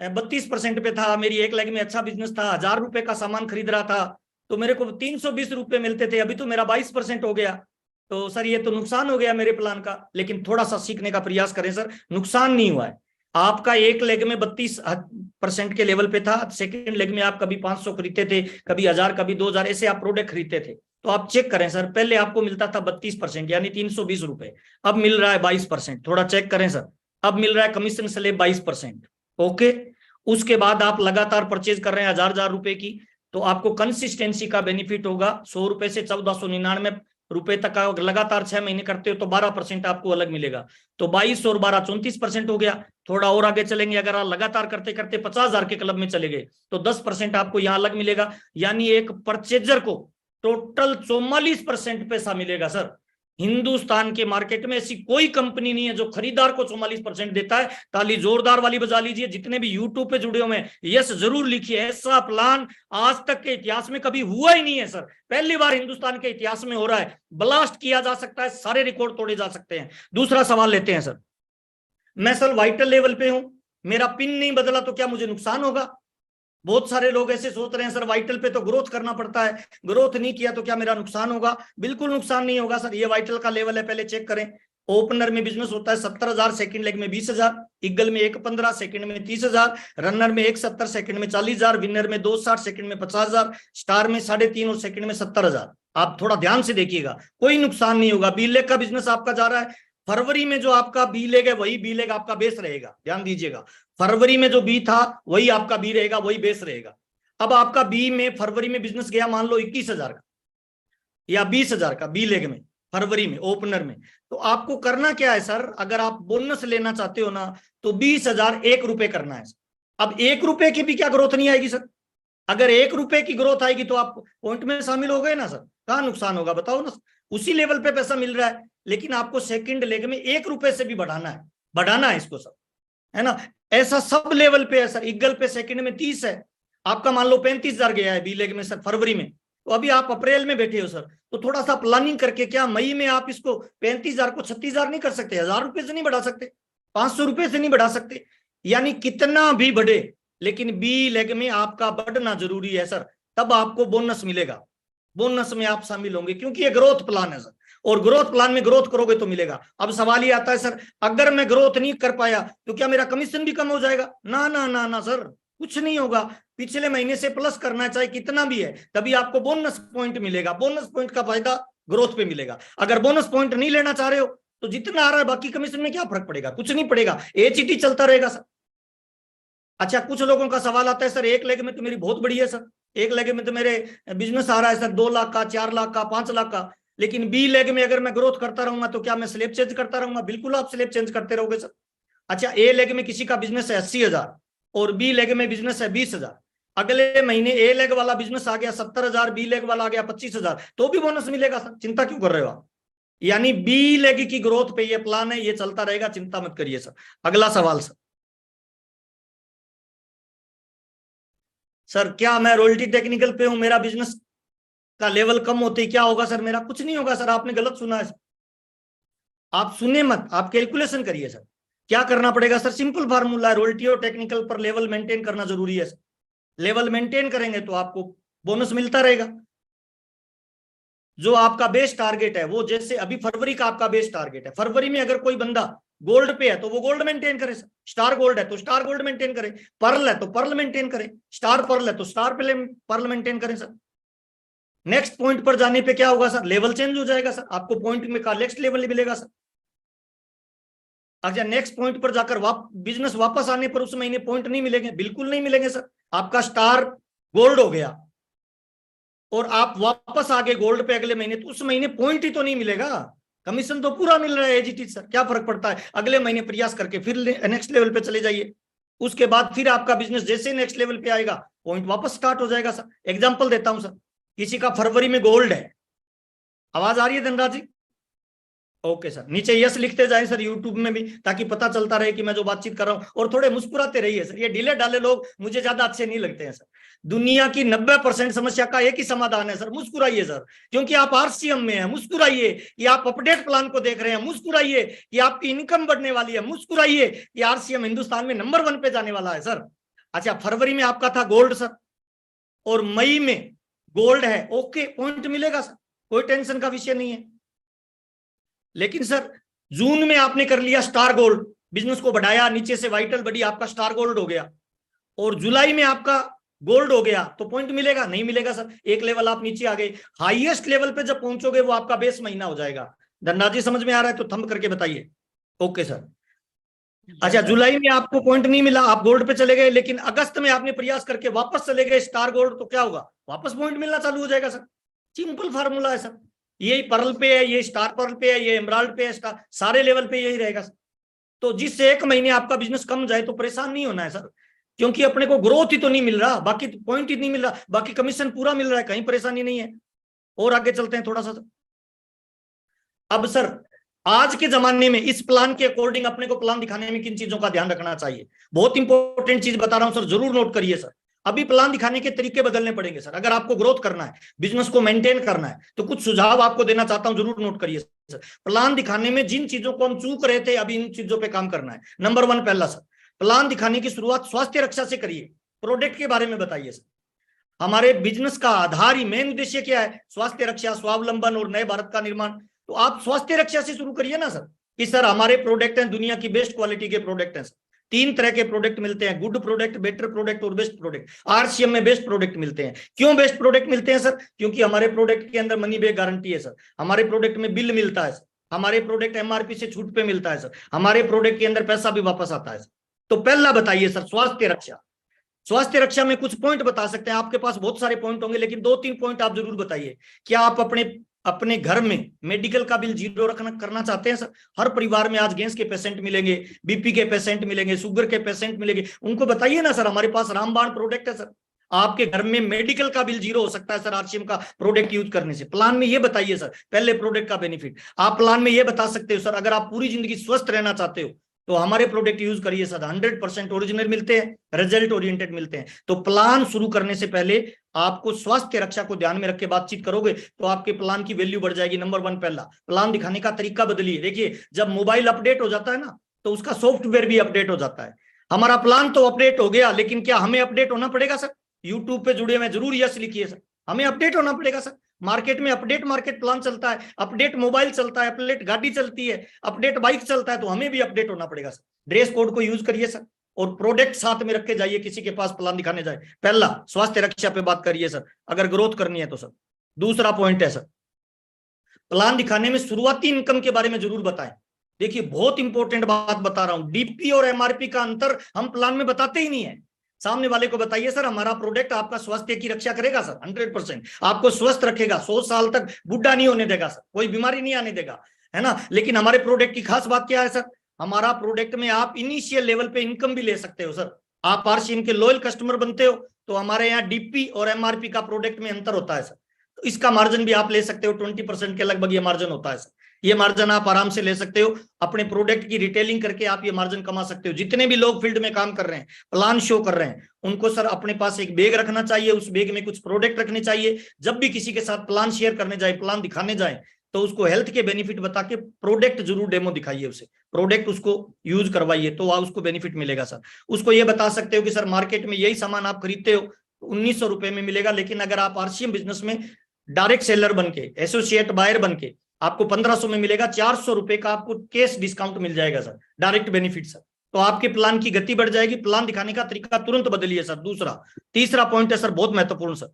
32% पे था, मेरी 1 लाख में अच्छा बिजनेस था, 1,000 रुपए का सामान खरीद रहा था तो मेरे को 320 रुपए मिलते थे, अभी तो मेरा 22% हो गया, तो सर ये तो नुकसान हो गया मेरे प्लान का। लेकिन थोड़ा सा सीखने का प्रयास करें सर, नुकसान नहीं हुआ है। आपका 1 लेग में 32% के लेवल पे था, सेकेंड लेग में आप कभी 500 खरीदते थे, कभी 1,000, कभी 2,000, ऐसे आप प्रोडक्ट खरीदते थे, तो आप चेक करें सर, पहले आपको मिलता था 32% यानी 320 रुपए, अब मिल रहा है 22%। थोड़ा चेक करें सर, अब मिल रहा है कमीशन स्लैब 22%। ओके, उसके बाद आप लगातार परचेज कर रहे हैं 1000 रुपए की, तो आपको कंसिस्टेंसी का बेनिफिट होगा। 100 रुपए से 1499 रुपए तक का लगातार 6 महीने करते हो तो 12% आपको अलग मिलेगा। तो 22 और 12 34% हो गया। थोड़ा और आगे चलेंगे, अगर आप लगातार करते करते 50,000 के क्लब में चले गए तो 10% आपको यहाँ अलग मिलेगा, यानी एक परचेजर को टोटल 44% पैसा मिलेगा सर। हिंदुस्तान के मार्केट में ऐसी कोई कंपनी नहीं है जो खरीदार को 44% देता है। ताली जोरदार वाली बजा लीजिए। जितने भी यूट्यूब पे जुड़े हुए हैं यस जरूर लिखिए, ऐसा प्लान आज तक के इतिहास में कभी हुआ ही नहीं है सर, पहली बार हिंदुस्तान के इतिहास में हो रहा है। ब्लास्ट किया जा सकता है, सारे रिकॉर्ड तोड़े जा सकते हैं। दूसरा सवाल लेते हैं सर, मैं सर वाइटल लेवल पे हूं, मेरा पिन नहीं बदला तो क्या मुझे नुकसान होगा? बहुत सारे लोग ऐसे सोच रहे हैं सर वाइटल पे तो ग्रोथ करना पड़ता है, ग्रोथ नहीं किया तो क्या मेरा नुकसान होगा? बिल्कुल नुकसान नहीं होगा सर। ये वाइटल का लेवल है, पहले चेक करें। ओपनर में बिजनेस होता है 70,000, सेकंड लेग में 20,000, ईगल में 1.15, सेकंड में 30,000, रनर में 1.70, सेकंड में 40,000, विनर में 2.60, सेकंड में 50,000, स्टार में 3.5 और सेकंड में 70,000। आप थोड़ा ध्यान से देखिएगा, कोई नुकसान नहीं होगा। बी लेग का बिजनेस आपका जा रहा है, फरवरी में जो आपका बी लेग है वही बी लेग आपका बेस रहेगा, ध्यान दीजिएगा। फरवरी में जो बी था वही आपका बी रहेगा, वही बेस रहेगा। अब आपका बी में फरवरी में बिजनेस गया मान लो 21,000 का या 20,000 का बी लेग में, फरवरी में ओपनर में, तो आपको करना क्या है सर? अगर आप बोनस लेना चाहते हो ना तो 20,000 1 रुपए करना है। अब 1 रुपए की भी क्या ग्रोथ नहीं आएगी सर? अगर 1 रुपए की ग्रोथ आएगी तो आप पॉइंट में शामिल हो गए ना सर, कहां नुकसान होगा बताओ ना? उसी लेवल पे पैसा मिल रहा है, लेकिन आपको सेकंड लेग में 1 रुपए से भी बढ़ाना है इसको सर, है ना? ऐसा सब लेवल पे है सर। ईगल पे सेकंड में 30 है, आपका मान लो 35,000 गया है बी लेग में सर फरवरी में, तो अभी आप अप्रैल में बैठे हो सर, तो थोड़ा सा प्लानिंग करके क्या मई में आप इसको 35,000 को 36,000 नहीं कर सकते? 1,000 रुपए से नहीं बढ़ा सकते? 500 रुपए से नहीं बढ़ा सकते? यानी कितना भी बढ़े, लेकिन बी लेग में आपका बढ़ना जरूरी है सर, तब आपको बोनस मिलेगा। बोनस में आप शामिल होंगे क्योंकि ये ग्रोथ प्लान है सर, और ग्रोथ प्लान में ग्रोथ करोगे तो मिलेगा। अब सवाल ये आता है सर, अगर मैं ग्रोथ नहीं कर पाया तो क्या मेरा कमीशन भी कम हो जाएगा? ना ना ना ना सर, कुछ नहीं होगा। पिछले महीने से प्लस करना चाहे कितना भी है, तभी आपको बोनस पॉइंट मिलेगा। बोनस पॉइंट का फायदा ग्रोथ पे मिलेगा। अगर बोनस पॉइंट नहीं लेना चाह रहे हो तो जितना आ रहा है बाकी कमीशन में क्या फर्क पड़ेगा? कुछ नहीं पड़ेगा, एचईटी चलता रहेगा सर। अच्छा, कुछ लोगों का सवाल आता है सर एक लेग में तो मेरी बहुत बड़ी है सर, एक लेग में तो मेरे बिजनेस आ रहा है सर 2 लाख का, 4 लाख का, 5 लाख का, लेकिन बी लेग में अगर मैं ग्रोथ करता रहूंगा तो क्या मैं स्लैब चेंज करता रहूंगा? बिल्कुल आप स्लैब चेंज करते रहोगे सर। अच्छा, ए लेग में किसी का बिजनेस है 80,000 और बी लेग में बिजनेस है 20,000, अगले महीने ए लेग वाला बिजनेस आ गया 70,000, बी लेग वाला आ गया 25,000, तो भी बोनस मिलेगा सर। चिंता क्यों कर रहे हो आप? यानी बी लेग की ग्रोथ पे ये प्लान है, ये चलता रहेगा, चिंता मत करिए सर। अगला सवाल सर, सर क्या मैं रॉयल्टी टेक्निकल पे हूं, मेरा बिजनेस का लेवल कम होते ही क्या होगा सर? मेरा कुछ नहीं होगा सर, आपने गलत सुना है। आप सुने मत, आप कैलकुलेशन करिए सर। क्या करना पड़ेगा सर? सिंपल फार्मूला है, रॉयल्टी और टेक्निकल पर लेवल मेंटेन करना जरूरी है सर। लेवल मेंटेन करेंगे तो आपको बोनस मिलता रहेगा। जो आपका बेस टारगेट है वो, जैसे अभी फरवरी का आपका बेस टारगेट है, फरवरी में अगर कोई बंदा गोल्ड पे है तो वो गोल्ड मेंटेन करे सर, स्टार गोल्ड है तो स्टार गोल्ड मेंटेन करे, पर्ल है तो पर्ल मेंटेन करे, स्टार पर्ल है तो स्टार पर्ल मेंटेन करें सर। नेक्स्ट पॉइंट पर जाने पे क्या होगा सर? लेवल चेंज हो जाएगा सर, आपको पॉइंट में का नेक्स्ट लेवल मिलेगा सर। अच्छा, नेक्स्ट पॉइंट पर जाकर बिजनेस वापस आने पर उस महीने पॉइंट नहीं मिलेंगे? बिल्कुल नहीं मिलेंगे सर। आपका स्टार गोल्ड हो गया और आप वापस आ गए गोल्ड पे अगले महीने, तो उस महीने पॉइंट ही तो नहीं मिलेगा, कमीशन तो पूरा मिल रहा है एजीटी सर, क्या फर्क पड़ता है? अगले महीने प्रयास करके फिर नेक्स्ट लेवल पे चले जाइए, उसके बाद फिर आपका बिजनेस जैसे नेक्स्ट लेवल पे आएगा पॉइंट वापस स्टार्ट हो जाएगा सर। एग्जांपल देता हूं सर, किसी का फरवरी में गोल्ड है, आवाज आ रही है धनराज जी? ओके सर, नीचे यस लिखते जाएं सर यूट्यूब में भी, ताकि पता चलता रहे कि मैं जो बातचीत कर रहा हूं, और थोड़े मुस्कुराते रहिए सर। ये ढीले ढाले लोग मुझे ज्यादा अच्छे नहीं लगते हैं सर। दुनिया की 90% समस्या का एक ही समाधान है सर, मुस्कुराइए सर। क्योंकि आप आरसीएम में हैं, मुस्कुराइए। कि आप अपडेट प्लान को देख रहे हैं, मुस्कुराइए। कि आपकी इनकम बढ़ने वाली है, मुस्कुराइए। कि आरसीएम हिंदुस्तान में नंबर 1 पे जाने वाला है सर। अच्छा, फरवरी में आपका था गोल्ड सर, और मई में गोल्ड है, ओके, पॉइंट मिलेगा सर, कोई टेंशन का विषय नहीं है। लेकिन सर जून में आपने कर लिया स्टार गोल्ड, बिजनेस को बढ़ाया, नीचे से वाइटल बढ़ी, आपका स्टार गोल्ड हो गया, और जुलाई में आपका गोल्ड हो गया तो पॉइंट मिलेगा? नहीं मिलेगा सर, एक लेवल आप नीचे आ गए। हाईएस्ट लेवल पे जब पहुंचोगे वो आपका बेस महीना हो जाएगा। धनराज जी समझ में आ रहा है तो थंब करके बताइए। Okay sir. अच्छा, सर। जुलाई में आपको पॉइंट नहीं मिला, आप गोल्ड पे चले गए, लेकिन अगस्त में आपने प्रयास करके वापस चले गए स्टार गोल्ड, तो क्या होगा? वापस पॉइंट मिलना चालू हो जाएगा सर। सिंपल फार्मूला है सर। ये पर्ल पे है, ये स्टार पर्ल पे है, ये एमराल्ड पे है, स्टार, सारे लेवल पे यही रहेगा सर। तो जिससे एक महीने आपका बिजनेस कम जाए तो परेशान नहीं होना है सर, क्योंकि अपने को ग्रोथ ही तो नहीं मिल रहा, बाकी पॉइंट ही नहीं मिल रहा, बाकी कमीशन पूरा मिल रहा है, कहीं परेशानी नहीं है। और आगे चलते हैं थोड़ा सा। अब सर, आज के जमाने में इस प्लान के अकॉर्डिंग अपने को प्लान दिखाने में किन चीजों का ध्यान रखना चाहिए? बहुत इंपॉर्टेंट चीज बता रहा हूं सर, जरूर नोट करिए सर। अभी प्लान दिखाने के तरीके बदलने पड़ेंगे सर, अगर आपको ग्रोथ करना है, बिजनेस को मेंटेन करना है, तो कुछ सुझाव आपको देना चाहता हूं, जरूर नोट करिए सर। प्लान दिखाने में जिन चीजों को हम चूक रहे थे, अभी इन चीजों पर काम करना है। नंबर 1 पहला सर, प्लान दिखाने की शुरुआत स्वास्थ्य रक्षा से करिए। प्रोडक्ट के बारे में बताइए सर। हमारे बिजनेस का आधार ही, मेन उद्देश्य क्या है? स्वास्थ्य रक्षा, स्वावलंबन और नए भारत का निर्माण। तो आप स्वास्थ्य रक्षा से शुरू करिए ना सर, कि सर हमारे प्रोडक्ट हैं दुनिया की बेस्ट क्वालिटी के प्रोडक्ट हैं सर। 3 तरह के प्रोडक्ट मिलते हैं, गुड प्रोडक्ट, बेटर प्रोडक्ट और बेस्ट प्रोडक्ट। आरसीएम में बेस्ट प्रोडक्ट मिलते हैं। क्यों बेस्ट प्रोडक्ट मिलते हैं सर? क्योंकि हमारे प्रोडक्ट के अंदर मनी बैक गारंटी है सर, हमारे प्रोडक्ट में बिल मिलता है सर, हमारे प्रोडक्ट एमआरपी से छूट पे मिलता है सर, हमारे प्रोडक्ट के अंदर पैसा भी वापस आता है सर। तो पहला बताइए सर, स्वास्थ्य रक्षा। स्वास्थ्य रक्षा में कुछ पॉइंट बता सकते हैं, आपके पास बहुत सारे पॉइंट होंगे, लेकिन 2-3 पॉइंट आप जरूर बताइए। क्या आप अपने अपने घर में मेडिकल का बिल जीरो रखना करना चाहते हैं सर? हर परिवार में आज गैस के पेशेंट मिलेंगे, बीपी के पेशेंट मिलेंगे, शुगर के पेशेंट मिलेंगे, उनको बताइए ना सर हमारे पास रामबाण प्रोडक्ट है सर, आपके घर में मेडिकल का बिल जीरो हो सकता है सर आरसीएम का प्रोडक्ट यूज करने से। प्लान में ये बताइए सर, पहले प्रोडक्ट का बेनिफिट। आप प्लान में ये बता सकते हो सर, अगर आप पूरी जिंदगी स्वस्थ रहना चाहते हो तो हमारे प्रोडक्ट यूज करिए सर, 100% ओरिजिनल मिलते हैं, रिजल्ट ओरिएंटेड मिलते हैं। तो प्लान शुरू करने से पहले आपको स्वास्थ्य रक्षा को ध्यान में रख के बातचीत करोगे तो आपके प्लान की वैल्यू बढ़ जाएगी। नंबर 1 पहला, प्लान दिखाने का तरीका बदलिए। देखिए, जब मोबाइल अपडेट हो जाता है ना, तो उसका सॉफ्टवेयर भी अपडेट हो जाता है। हमारा प्लान तो अपडेट हो गया, लेकिन क्या हमें अपडेट होना पड़ेगा सर? यूट्यूब पे जुड़े हुए जरूर यस लिखिए सर, हमें अपडेट होना पड़ेगा सर। मार्केट में अपडेट मार्केट प्लान चलता है, अपडेट मोबाइल चलता है, अपडेट गाड़ी चलती है, अपडेट बाइक चलता है, तो हमें भी अपडेट होना पड़ेगा सर। ड्रेस कोड को यूज करिए सर, और प्रोडक्ट साथ में रख के जाइए किसी के पास प्लान दिखाने जाए। पहला, स्वास्थ्य रक्षा पे बात करिए सर, अगर ग्रोथ करनी है तो सर। दूसरा पॉइंट है सर, प्लान दिखाने में शुरुआती इनकम के बारे में जरूर बताएं। देखिए, बहुत इंपॉर्टेंट बात बता रहा हूं, डीपी और एमआरपी का अंतर हम प्लान में बताते ही नहीं है। सामने वाले को बताइए सर, हमारा प्रोडक्ट आपका स्वास्थ्य की रक्षा करेगा सर, 100% आपको स्वस्थ रखेगा, 100 साल तक बुढ़ा नहीं होने देगा सर, कोई बीमारी नहीं आने देगा, है ना। लेकिन हमारे प्रोडक्ट की खास बात क्या है सर? हमारा प्रोडक्ट में आप इनिशियल लेवल पे इनकम भी ले सकते हो सर। आप आरसीएम के लॉयल कस्टमर बनते हो तो हमारे यहाँ डीपी और एमआरपी का प्रोडक्ट में अंतर होता है सर, तो इसका मार्जिन भी आप ले सकते हो, 20% के लगभग ये मार्जिन होता है सर। ये मार्जिन आप आराम से ले सकते हो, अपने प्रोडक्ट की रिटेलिंग करके आप ये मार्जिन कमा सकते हो। जितने भी लोग फील्ड में काम कर रहे हैं, प्लान शो कर रहे हैं, उनको सर अपने पास एक बैग रखना चाहिए, उस बैग में कुछ प्रोडक्ट रखने चाहिए। जब भी किसी के साथ प्लान शेयर करने जाए, प्लान दिखाने जाए, तो उसको हेल्थ के बेनिफिट बता के प्रोडक्ट जरूर डेमो दिखाइए, उसे प्रोडक्ट उसको यूज करवाइए, तो उसको बेनिफिट मिलेगा सर। उसको ये बता सकते हो कि सर मार्केट में यही सामान आप खरीदते हो 1900 रुपए में मिलेगा, लेकिन अगर आप आरसीएम बिजनेस में डायरेक्ट सेलर बन के, एसोसिएट बायर बन के, आपको 1500 में मिलेगा, 400 रुपए का आपको कैश डिस्काउंट मिल जाएगा सर, डायरेक्ट बेनिफिट सर। तो आपके प्लान की गति बढ़ जाएगी, प्लान दिखाने का तरीका तुरंत बदलिए सर। दूसरा, तीसरा पॉइंट है सर, बहुत महत्वपूर्ण सर,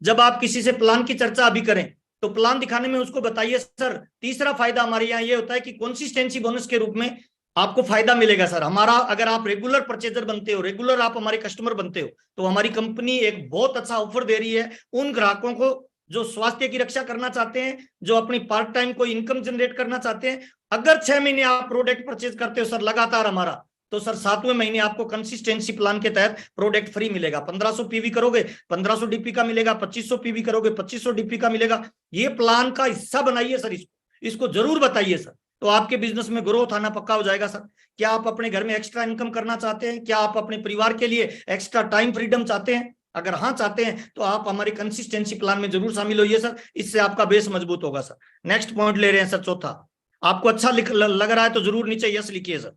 जब आप किसी से प्लान की चर्चा अभी करें तो प्लान दिखाने में उसको बताइए सर, तीसरा फायदा हमारे यहाँ ये होता है कि कंसिस्टेंसी बोनस के रूप में आपको फायदा मिलेगा सर। हमारा, अगर आप रेगुलर परचेजर बनते हो, रेगुलर आप हमारे कस्टमर बनते हो, तो हमारी कंपनी एक बहुत अच्छा ऑफर दे रही है उन ग्राहकों को जो स्वास्थ्य की रक्षा करना चाहते हैं, जो अपनी पार्ट टाइम को इनकम जनरेट करना चाहते हैं। अगर 6 महीने आप प्रोडक्ट परचेज करते हो सर लगातार हमारा, तो सर 7वें महीने आपको कंसिस्टेंसी प्लान के तहत प्रोडक्ट फ्री मिलेगा। 1500 पीवी करोगे 1500 डीपी का मिलेगा, 2500 पीवी करोगे 2500 डीपी का मिलेगा। ये प्लान का हिस्सा बनाइए सर, इसको जरूर बताइए सर, तो आपके बिजनेस में ग्रोथ आना पक्का हो जाएगा सर। क्या आप अपने घर में एक्स्ट्रा इनकम करना चाहते हैं? क्या आप अपने परिवार के लिए एक्स्ट्रा टाइम फ्रीडम चाहते हैं? अगर हाँ चाहते हैं तो आप हमारे कंसिस्टेंसी प्लान में जरूर शामिल होइए सर, इससे आपका बेस मजबूत होगा सर। नेक्स्ट पॉइंट ले रहे हैं सर, चौथा। आपको अच्छा लग रहा है तो जरूर नीचे यस लिखिए सर।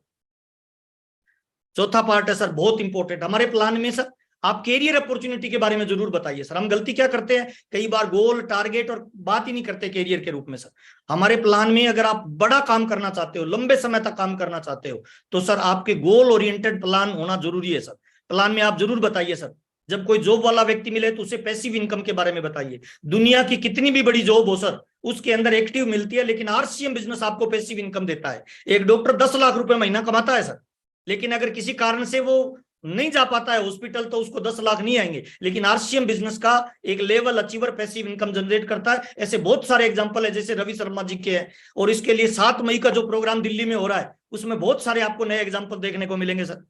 चौथा पार्ट है सर, बहुत इंपॉर्टेंट हमारे प्लान में सर, आप कैरियर अपॉर्चुनिटी के बारे में जरूर बताइए सर। हम गलती क्या करते हैं, कई बार गोल टारगेट और बात ही नहीं करते कैरियर के रूप में सर। हमारे प्लान में अगर आप बड़ा काम करना चाहते हो, लंबे समय तक काम करना चाहते हो, तो सर आपके गोल ओरिएंटेड प्लान होना जरूरी है सर। प्लान में आप जरूर बताइए सर। जब कोई जॉब वाला व्यक्ति मिले तो उसे पैसिव इनकम के बारे में बताइए। दुनिया की कितनी भी बड़ी जॉब हो सर, उसके अंदर एक्टिव मिलती है, लेकिन आरसीएम बिजनेस आपको पैसिव इनकम देता है। एक डॉक्टर 10 लाख रुपए महीना कमाता है सर, लेकिन अगर किसी कारण से वो नहीं जा पाता है हॉस्पिटल तो उसको 10 लाख नहीं आएंगे। लेकिन आरसीएम बिजनेस का एक level achiever passive income generate करता है। ऐसे बहुत सारे एग्जांपल है, जैसे रवि शर्मा जी के हैं, और इसके लिए 7 मई का जो प्रोग्राम दिल्ली में हो रहा है उसमें बहुत सारे आपको नए एग्जांपल देखने को मिलेंगे सर।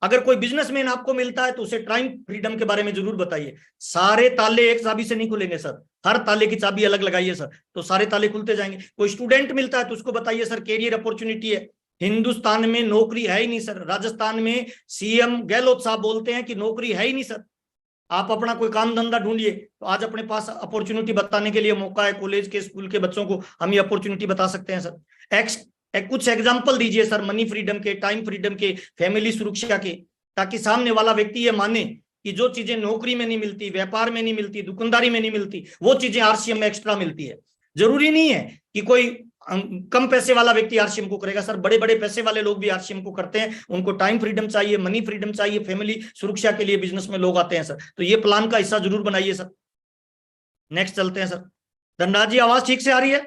अगर कोई बिजनेसमैन आपको मिलता है तो उसे टाइम फ्रीडम के बारे में जरूर बताइए। सारे ताले एक चाबी से नहीं खुलेंगे सर, हर ताले की चाबी अलग लगाइए सर, तो सारे ताले खुलते जाएंगे। कोई स्टूडेंट मिलता है तो उसको बताइए सर कैरियर अपॉर्चुनिटी है, हिंदुस्तान में नौकरी है ही नहीं सर। राजस्थान में सीएम गहलोत साहब बोलते हैं कि नौकरी है ही नहीं सर, आप अपना कोई काम धंधा ढूंढिए। तो आज अपने पास अपॉर्चुनिटी बताने के लिए मौका है, कॉलेज के स्कूल के बच्चों को हम ये अपॉर्चुनिटी बता सकते हैं सर। कुछ एग्जाम्पल दीजिए सर, मनी फ्रीडम के, टाइम फ्रीडम के, फैमिली सुरक्षा के, ताकि सामने वाला व्यक्ति ये माने कि जो चीजें नौकरी में नहीं मिलती, व्यापार में नहीं मिलती, दुकानदारी में नहीं मिलती, वो चीजें आरसीएम में एक्स्ट्रा मिलती है। जरूरी नहीं है कि कोई कम पैसे वाला व्यक्ति आरसीएम को करेगा सर, बड़े बड़े पैसे वाले लोग भी आरसीएम को करते हैं। उनको टाइम फ्रीडम चाहिए, मनी फ्रीडम चाहिए, फैमिली सुरक्षा के लिए बिजनेस में लोग आते हैं सर। तो ये प्लान का हिस्सा जरूर बनाइए सर। नेक्स्ट चलते हैं सर। धनराज जी आवाज ठीक से आ रही है?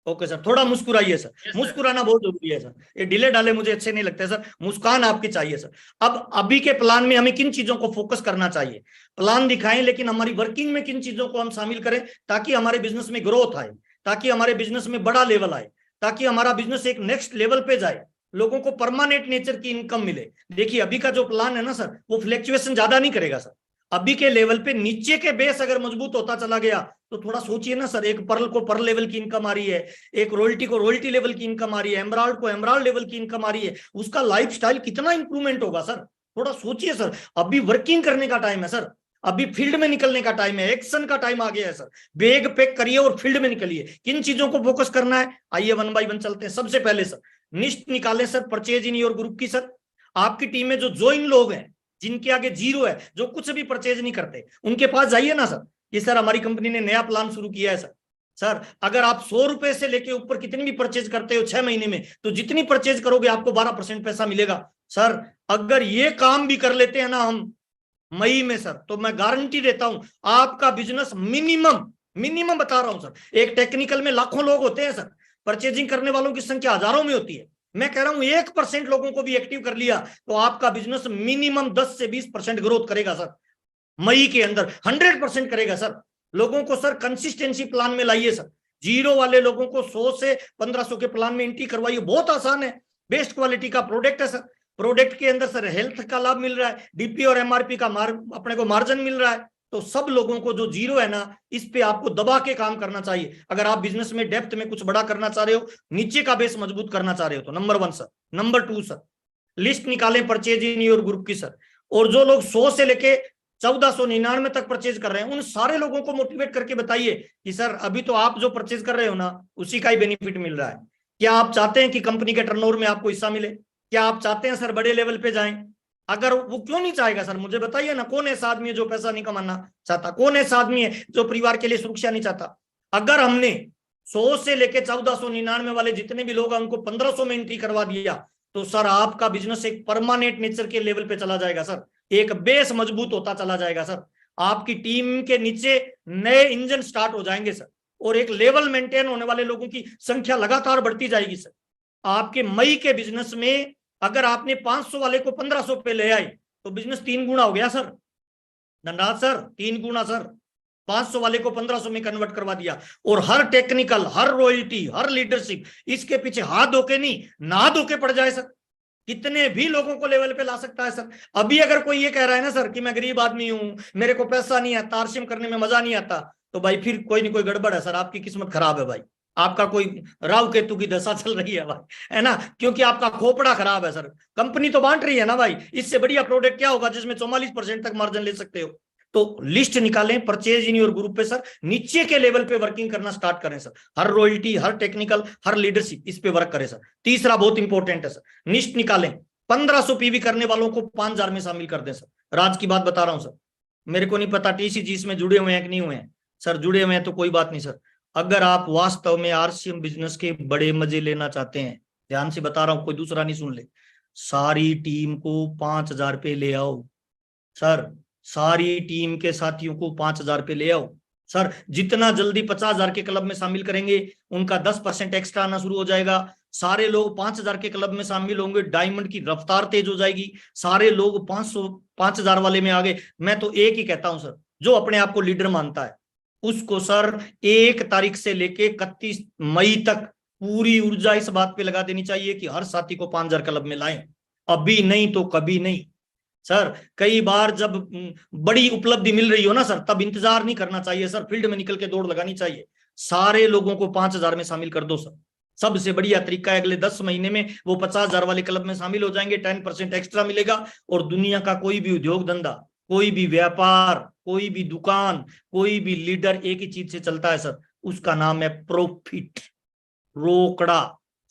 ओके सर, थोड़ा मुस्कुराइए सर। मुस्कुराना बहुत जरूरी है सर, ये ढीले ढाले मुझे अच्छे नहीं लगते सर, मुस्कान आपकी चाहिए सर। अब अभी के प्लान में हमें किन चीजों को फोकस करना चाहिए, प्लान दिखाएं, लेकिन हमारी वर्किंग में किन चीजों को हम शामिल करें ताकि हमारे बिजनेस में ग्रोथ आए, ताकि हमारे बिजनेस में बड़ा लेवल आए, ताकि हमारा बिजनेस एक नेक्स्ट लेवल पे जाए, लोगों को परमानेंट नेचर की इनकम मिले। देखिए अभी का जो प्लान है ना सर, वो फ्लक्चुएशन ज्यादा नहीं करेगा सर। अभी के लेवल पे नीचे के बेस अगर मजबूत होता चला गया तो थोड़ा सोचिए ना सर, एक पर्ल को पर्ल लेवल की इनकम आ रही है, एक रॉयल्टी को रॉयल्टी लेवल की इनकम आ रही है, एमराल्ड को एमराल्ड लेवल की इनकम आ रही है, उसका लाइफस्टाइल कितना इंप्रूवमेंट होगा सर। थोड़ा सोचिए सर, अभी वर्किंग करने का टाइम है सर, अभी फील्ड में निकलने का टाइम है, एक्शन का टाइम आ गया है सर। बैग पैक करिए और फील्ड में निकलिए। किन चीजों को फोकस करना है, आइए 1 बाय 1 चलते हैं। सबसे पहले सर लिस्ट निकालें sir purchase in your group की सर। आपकी टीम में जो ज्वाइन लोग हैं, जिनके आगे जीरो है, जो कुछ भी परचेज नहीं करते, उनके पास जाइए ना सर कि सर हमारी कंपनी ने नया प्लान शुरू किया है सर। सर अगर आप 100 रुपए से लेके ऊपर कितनी भी परचेज करते हो 6 महीने में, तो जितनी परचेज करोगे आपको 12% पैसा मिलेगा सर। अगर ये काम भी कर लेते हैं ना हम मई में सर, तो मैं गारंटी देता हूं आपका बिजनेस मिनिमम बता रहा हूं सर, एक टेक्निकल में लाखों लोग होते हैं सर, परचेजिंग करने वालों की संख्या हजारों में होती है। मैं कह रहा हूं 1% लोगों को भी एक्टिव कर लिया तो आपका बिजनेस मिनिमम 10 से 20% ग्रोथ करेगा सर। मई के अंदर 100% करेगा सर। लोगों को सर कंसिस्टेंसी प्लान में लाइए सर। जीरो वाले लोगों को 100 से 1500 के प्लान में एंट्री करवाइए, बहुत आसान है। बेस्ट क्वालिटी का प्रोडक्ट है सर, प्रोडक्ट के अंदर सर हेल्थ का लाभ मिल रहा है, डीपी और एमआरपी का अपने को मार्जिन मिल रहा है। तो सब लोगों को जो जीरो है ना, इस पे आपको दबा के काम करना चाहिए। अगर आप बिजनेस में डेप्थ में कुछ बड़ा करना चाह रहे हो, नीचे का बेस मजबूत करना चाह रहे हो, तो number 1 sir. Number 2 sir, list निकालें परचेज इन योर ग्रुप की सर। और जो लोग 100 से लेके 1499 तक परचेज कर रहे हैं, उन सारे लोगों को मोटिवेट करके बताइए कि सर अभी तो आप जो परचेज कर रहे हो ना, उसी का ही बेनिफिट मिल रहा है। क्या आप चाहते हैं कि कंपनी के टर्नओवर में आपको हिस्सा मिले? क्या आप चाहते हैं सर बड़े लेवल पे जाएं? अगर वो क्यों नहीं चाहेगा सर, मुझे बताइए ना। कौन ऐसा आदमी है जो पैसा नहीं कमाना चाहता? कौन ऐसा आदमी है जो परिवार के लिए सुरक्षा नहीं चाहता? अगर हमने 100 से लेके 1499 वाले जितने भी लोग हैं उनको 1500 में एंट्री करवा दिया, तो सर आपका बिजनेस एक परमानेंट नेचर के लेवल पे चला जाएगा सर, एक बेस मजबूत होता चला जाएगा सर। आपकी टीम के नीचे नए इंजन स्टार्ट हो जाएंगे सर, और एक लेवल मेंटेन होने वाले लोगों की संख्या लगातार बढ़ती जाएगी सर। आपके मई के बिजनेस में अगर आपने 500 वाले को 1500 पे ले आए तो बिजनेस 3 गुना हो गया सर। धनराज सर 3 गुना सर, 500 वाले को 1500 में कन्वर्ट करवा दिया। और हर टेक्निकल, हर रॉयल्टी, हर लीडरशिप इसके पीछे हाथ धोके नहीं, नहा धोके पड़ जाए सर, कितने भी लोगों को लेवल पे ला सकता है सर। अभी अगर कोई ये कह रहा है ना सर कि मैं गरीब आदमी हूं, मेरे को पैसा नहीं आता, आरसीएम करने में मजा नहीं आता, तो भाई फिर कोई नहीं कोई गड़बड़ है सर, आपकी किस्मत खराब है भाई, आपका कोई राहु केतु की दशा चल रही है भाई, है ना, क्योंकि आपका खोपड़ा खराब है सर। कंपनी तो बांट रही है ना भाई, इससे बढ़िया प्रोडक्ट क्या होगा जिसमें 44% तक मार्जिन ले सकते हो। तो लिस्ट निकालें परचेज इन योर ग्रुप पे सर, नीचे के लेवल पे वर्किंग करना स्टार्ट करें सर। हर रॉयल्टी, हर टेक्निकल, हर लीडरशिप, इस पे वर्क करें सर। तीसरा बहुत इंपॉर्टेंट है सर, लिस्ट निकालें 1500 पीवी करने वालों को 5000 में शामिल कर दें सर। राज की बात बता रहा हूं सर, मेरे को नहीं पता टीसीजी इसमें जुड़े हुए हैं कि नहीं हुए हैं सर। जुड़े हुए हैं तो कोई बात नहीं सर। अगर आप वास्तव में आरसीएम बिजनेस के बड़े मजे लेना चाहते हैं, ध्यान से बता रहा हूं, कोई दूसरा नहीं सुन ले, सारी टीम को 5000 पे ले आओ। सर सारी टीम के साथियों को 5,000 पे ले आओ। सर जितना जल्दी 50,000 के क्लब में शामिल करेंगे उनका 10% एक्स्ट्रा आना शुरू हो जाएगा। सारे लोग 5,000 के क्लब में शामिल होंगे, डायमंड की रफ्तार तेज हो जाएगी। सारे लोग 5,000 वाले में आ गए। मैं तो एक ही कहता हूं सर, जो अपने आप को लीडर मानता है उसको सर 1 तारीख से लेके 31 मई तक पूरी ऊर्जा इस बात पे लगा देनी चाहिए कि हर साथी को 5,000 क्लब में लाएं। अभी नहीं तो कभी नहीं। सर कई बार जब बड़ी उपलब्धि मिल रही हो ना सर, तब इंतजार नहीं करना चाहिए सर, फील्ड में निकल के दौड़ लगानी चाहिए। सारे लोगों को 5,000 में शामिल कर दो सर। सबसे बढ़िया तरीका है, अगले 10 महीने में वो 50,000 वाले क्लब में शामिल हो जाएंगे, 10% एक्स्ट्रा मिलेगा। और दुनिया का कोई भी उद्योग धंधा, कोई भी व्यापार, कोई भी दुकान, कोई भी लीडर एक ही चीज से चलता है सर, उसका नाम है प्रॉफिट, रोकड़ा।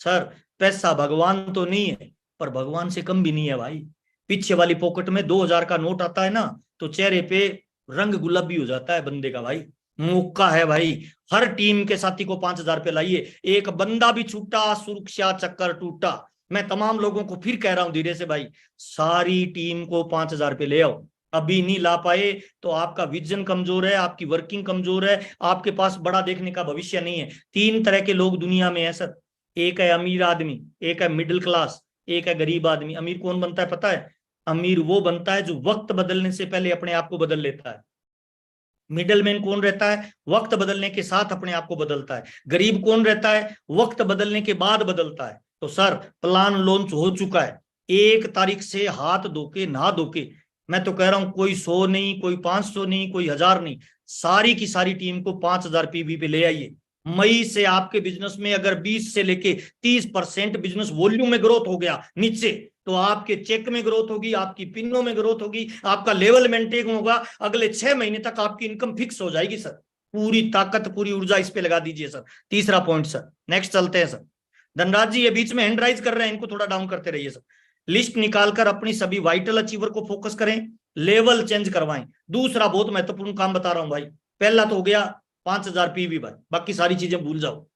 सर पैसा भगवान तो नहीं है, पर भगवान से कम भी नहीं है भाई। पीछे वाली पॉकेट में 2,000 का नोट आता है ना, तो चेहरे पे रंग गुलाबी हो जाता है बंदे का भाई। मौका है भाई, हर टीम के साथी को 5,000 पे लाइए। एक बंदा भी छूटा, सुरक्षा चक्कर टूटा। मैं तमाम लोगों को फिर कह रहा हूं धीरे से भाई, सारी टीम को 5,000 पे ले आओ। अभी नहीं ला पाए तो आपका विजन कमजोर है, आपकी वर्किंग कमजोर है, आपके पास बड़ा देखने का भविष्य नहीं है। 3 तरह के लोग दुनिया में है सर, एक है अमीर आदमी, एक है मिडिल क्लास, एक है गरीब आदमी। अमीर कौन बनता है पता है? अमीर वो बनता है जो वक्त बदलने से पहले अपने आप को बदल लेता है। मिडल मैन कौन रहता है? वक्त बदलने के साथ अपने आप को बदलता है। गरीब कौन रहता है? वक्त बदलने के बाद बदलता है। तो सर प्लान लॉन्च हो चुका है, 1 तारीख से हाथ धोके नहा धोके। मैं तो कह रहा हूं कोई 100 नहीं, कोई 500 नहीं, कोई 1,000 नहीं, सारी की सारी टीम को 5,000 पीवी पे ले आइए। मई से आपके बिजनेस में अगर 20 से लेके 30% बिजनेस वॉल्यूम में ग्रोथ हो गया नीचे, तो आपके चेक में ग्रोथ होगी, आपकी पिनों में ग्रोथ होगी, आपका लेवल मेंटेन होगा। अगले 6 महीने तक आपकी इनकम फिक्स हो जाएगी सर। पूरी ताकत, पूरी ऊर्जा इस पे लगा दीजिए सर। तीसरा पॉइंट सर, नेक्स्ट चलते हैं सर। धनराज जी ये बीच में हैंड राइज कर रहे हैं, इनको थोड़ा डाउन करते रहिए सर। लिस्ट निकालकर अपनी सभी वाइटल अचीवर को फोकस करें, लेवल चेंज करवाएं। दूसरा बहुत महत्वपूर्ण काम बता रहा हूं भाई, पहला तो हो गया 5,000 पीवी भाई, बाकी सारी चीजें भूल जाओ।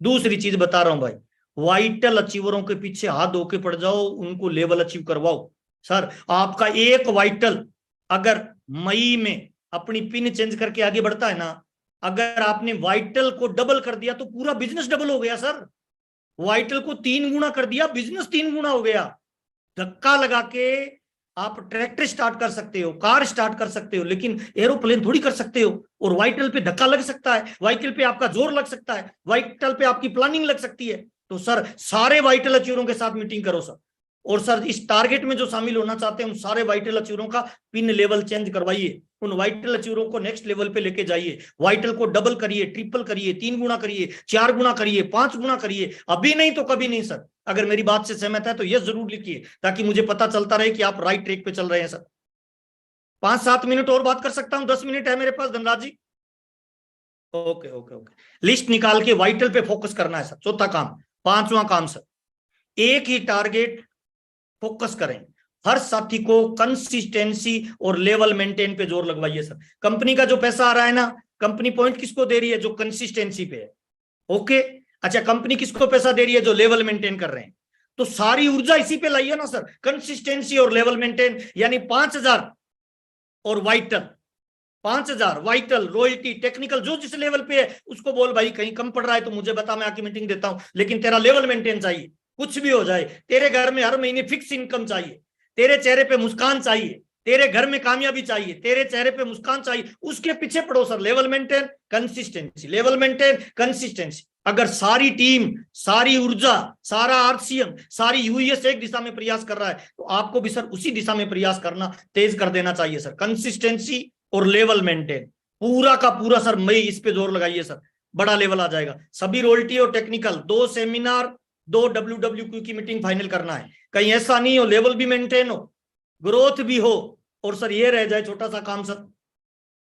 दूसरी चीज बता रहा हूं भाई, वाइटल अचीवरों के पीछे हाथ धो के पड़ जाओ, उनको लेवल अचीव करवाओ। सर आपका एक वाइटल अगर मई में अपनी पिन चेंज करके आगे बढ़ता है ना, अगर आपने वाइटल को डबल कर दिया तो पूरा बिजनेस डबल हो गया सर। वाइटल को 3 गुना कर दिया, बिजनेस 3 गुना हो गया। धक्का लगा के आप ट्रैक्टर स्टार्ट कर सकते हो, कार स्टार्ट कर सकते हो, लेकिन एरोप्लेन थोड़ी कर सकते हो। और वाइटल पे धक्का लग सकता है, वाइटल पे आपका जोर लग सकता है, वाइटल पे आपकी प्लानिंग लग सकती है। तो सर सारे वाइटल अचीवरों के साथ मीटिंग करो सर। और सर इस टारगेट में जो शामिल होना चाहते हैं उन सारे वाइटल अचीवरों का पिन लेवल चेंज करवाइए, उन वाइटल अचीवरों को नेक्स्ट लेवल पे लेके जाइए। वाइटल को डबल करिए, ट्रिपल करिए, 3 गुना करिए, 4 गुना करिए, 5 गुना करिए। अभी नहीं तो कभी नहीं सर। अगर मेरी बात से सहमत है तो यह जरूर लिखिए, ताकि मुझे पता चलता रहे कि आप राइट ट्रैक पे चल रहे हैं सर। 5-7 मिनट और बात कर सकता हूं, 10 मिनट है मेरे पास धनराज जी। ओके ओके ओके, लिस्ट निकाल के वाइटल पे फोकस करना है सर, चौथा काम। 5वां काम सर, एक ही टारगेट फोकस करें। हर साथी को कंसिस्टेंसी और लेवल मेंटेन पे जोर लगवाइए सर। कंपनी का जो पैसा आ रहा है ना, कंपनी पॉइंट किसको दे रही है? जो कंसिस्टेंसी पे है। ओके अच्छा, कंपनी किसको पैसा दे रही है? जो लेवल मेंटेन कर रहे हैं। तो सारी ऊर्जा इसी पे लाइए ना सर, कंसिस्टेंसी और लेवल मेंटेन। यानी 5,000 और वाइटल, 5,000 वाइटल, रॉयल्टी, टेक्निकल, जो जिस लेवल पे है उसको बोल भाई कहीं कम पड़ रहा है तो मुझे बता, मैं आके मीटिंग देता हूं, लेकिन तेरा लेवल मेंटेन चाहिए। कुछ भी हो जाए, तेरे घर में हर महीने फिक्स इनकम चाहिए, तेरे चेहरे पे मुस्कान चाहिए, तेरे घर में कामयाबी चाहिए, तेरे चेहरे पे मुस्कान चाहिए, उसके पीछे पड़ो sir. Level maintain, consistency, level maintain, consistency. अगर सारी टीम, सारी ऊर्जा, सारा आरसीएम, सारी यूएस एक दिशा में प्रयास कर रहा है, तो आपको भी सर उसी दिशा में प्रयास करना तेज कर देना चाहिए सर। कंसिस्टेंसी और लेवल मेंटेन पूरा का पूरा सर, मई इस पे जोर लगाइए सर, बड़ा लेवल आ जाएगा। सभी रॉयल्टी और टेक्निकल, 2 सेमिनार, 2 WWQ की मीटिंग फाइनल करना है। कहीं ऐसा नहीं हो लेवल भी मेंटेन हो, ग्रोथ भी हो, और सर ये रह जाए छोटा सा काम सर।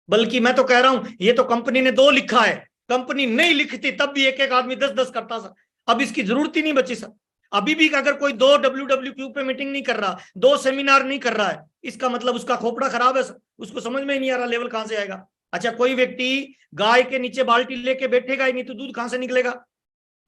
बल्कि मैं तो कह रहा हूं, ये तो कंपनी ने 2 लिखा है, कंपनी नहीं लिखती तब भी एक एक आदमी 10-10 करता सर। अब इसकी जरूरत ही नहीं बची सर। अभी भी अगर कोई 2 WWQ पे मीटिंग नहीं कर रहा, 2 सेमिनार नहीं कर रहा है, इसका मतलब उसका खोपड़ा खराब है सर, उसको समझ में ही नहीं आ रहा लेवल कहां से आएगा। अच्छा, कोई व्यक्ति गाय के नीचे बाल्टी लेके बैठेगा ही नहीं तो दूध कहां से निकलेगा?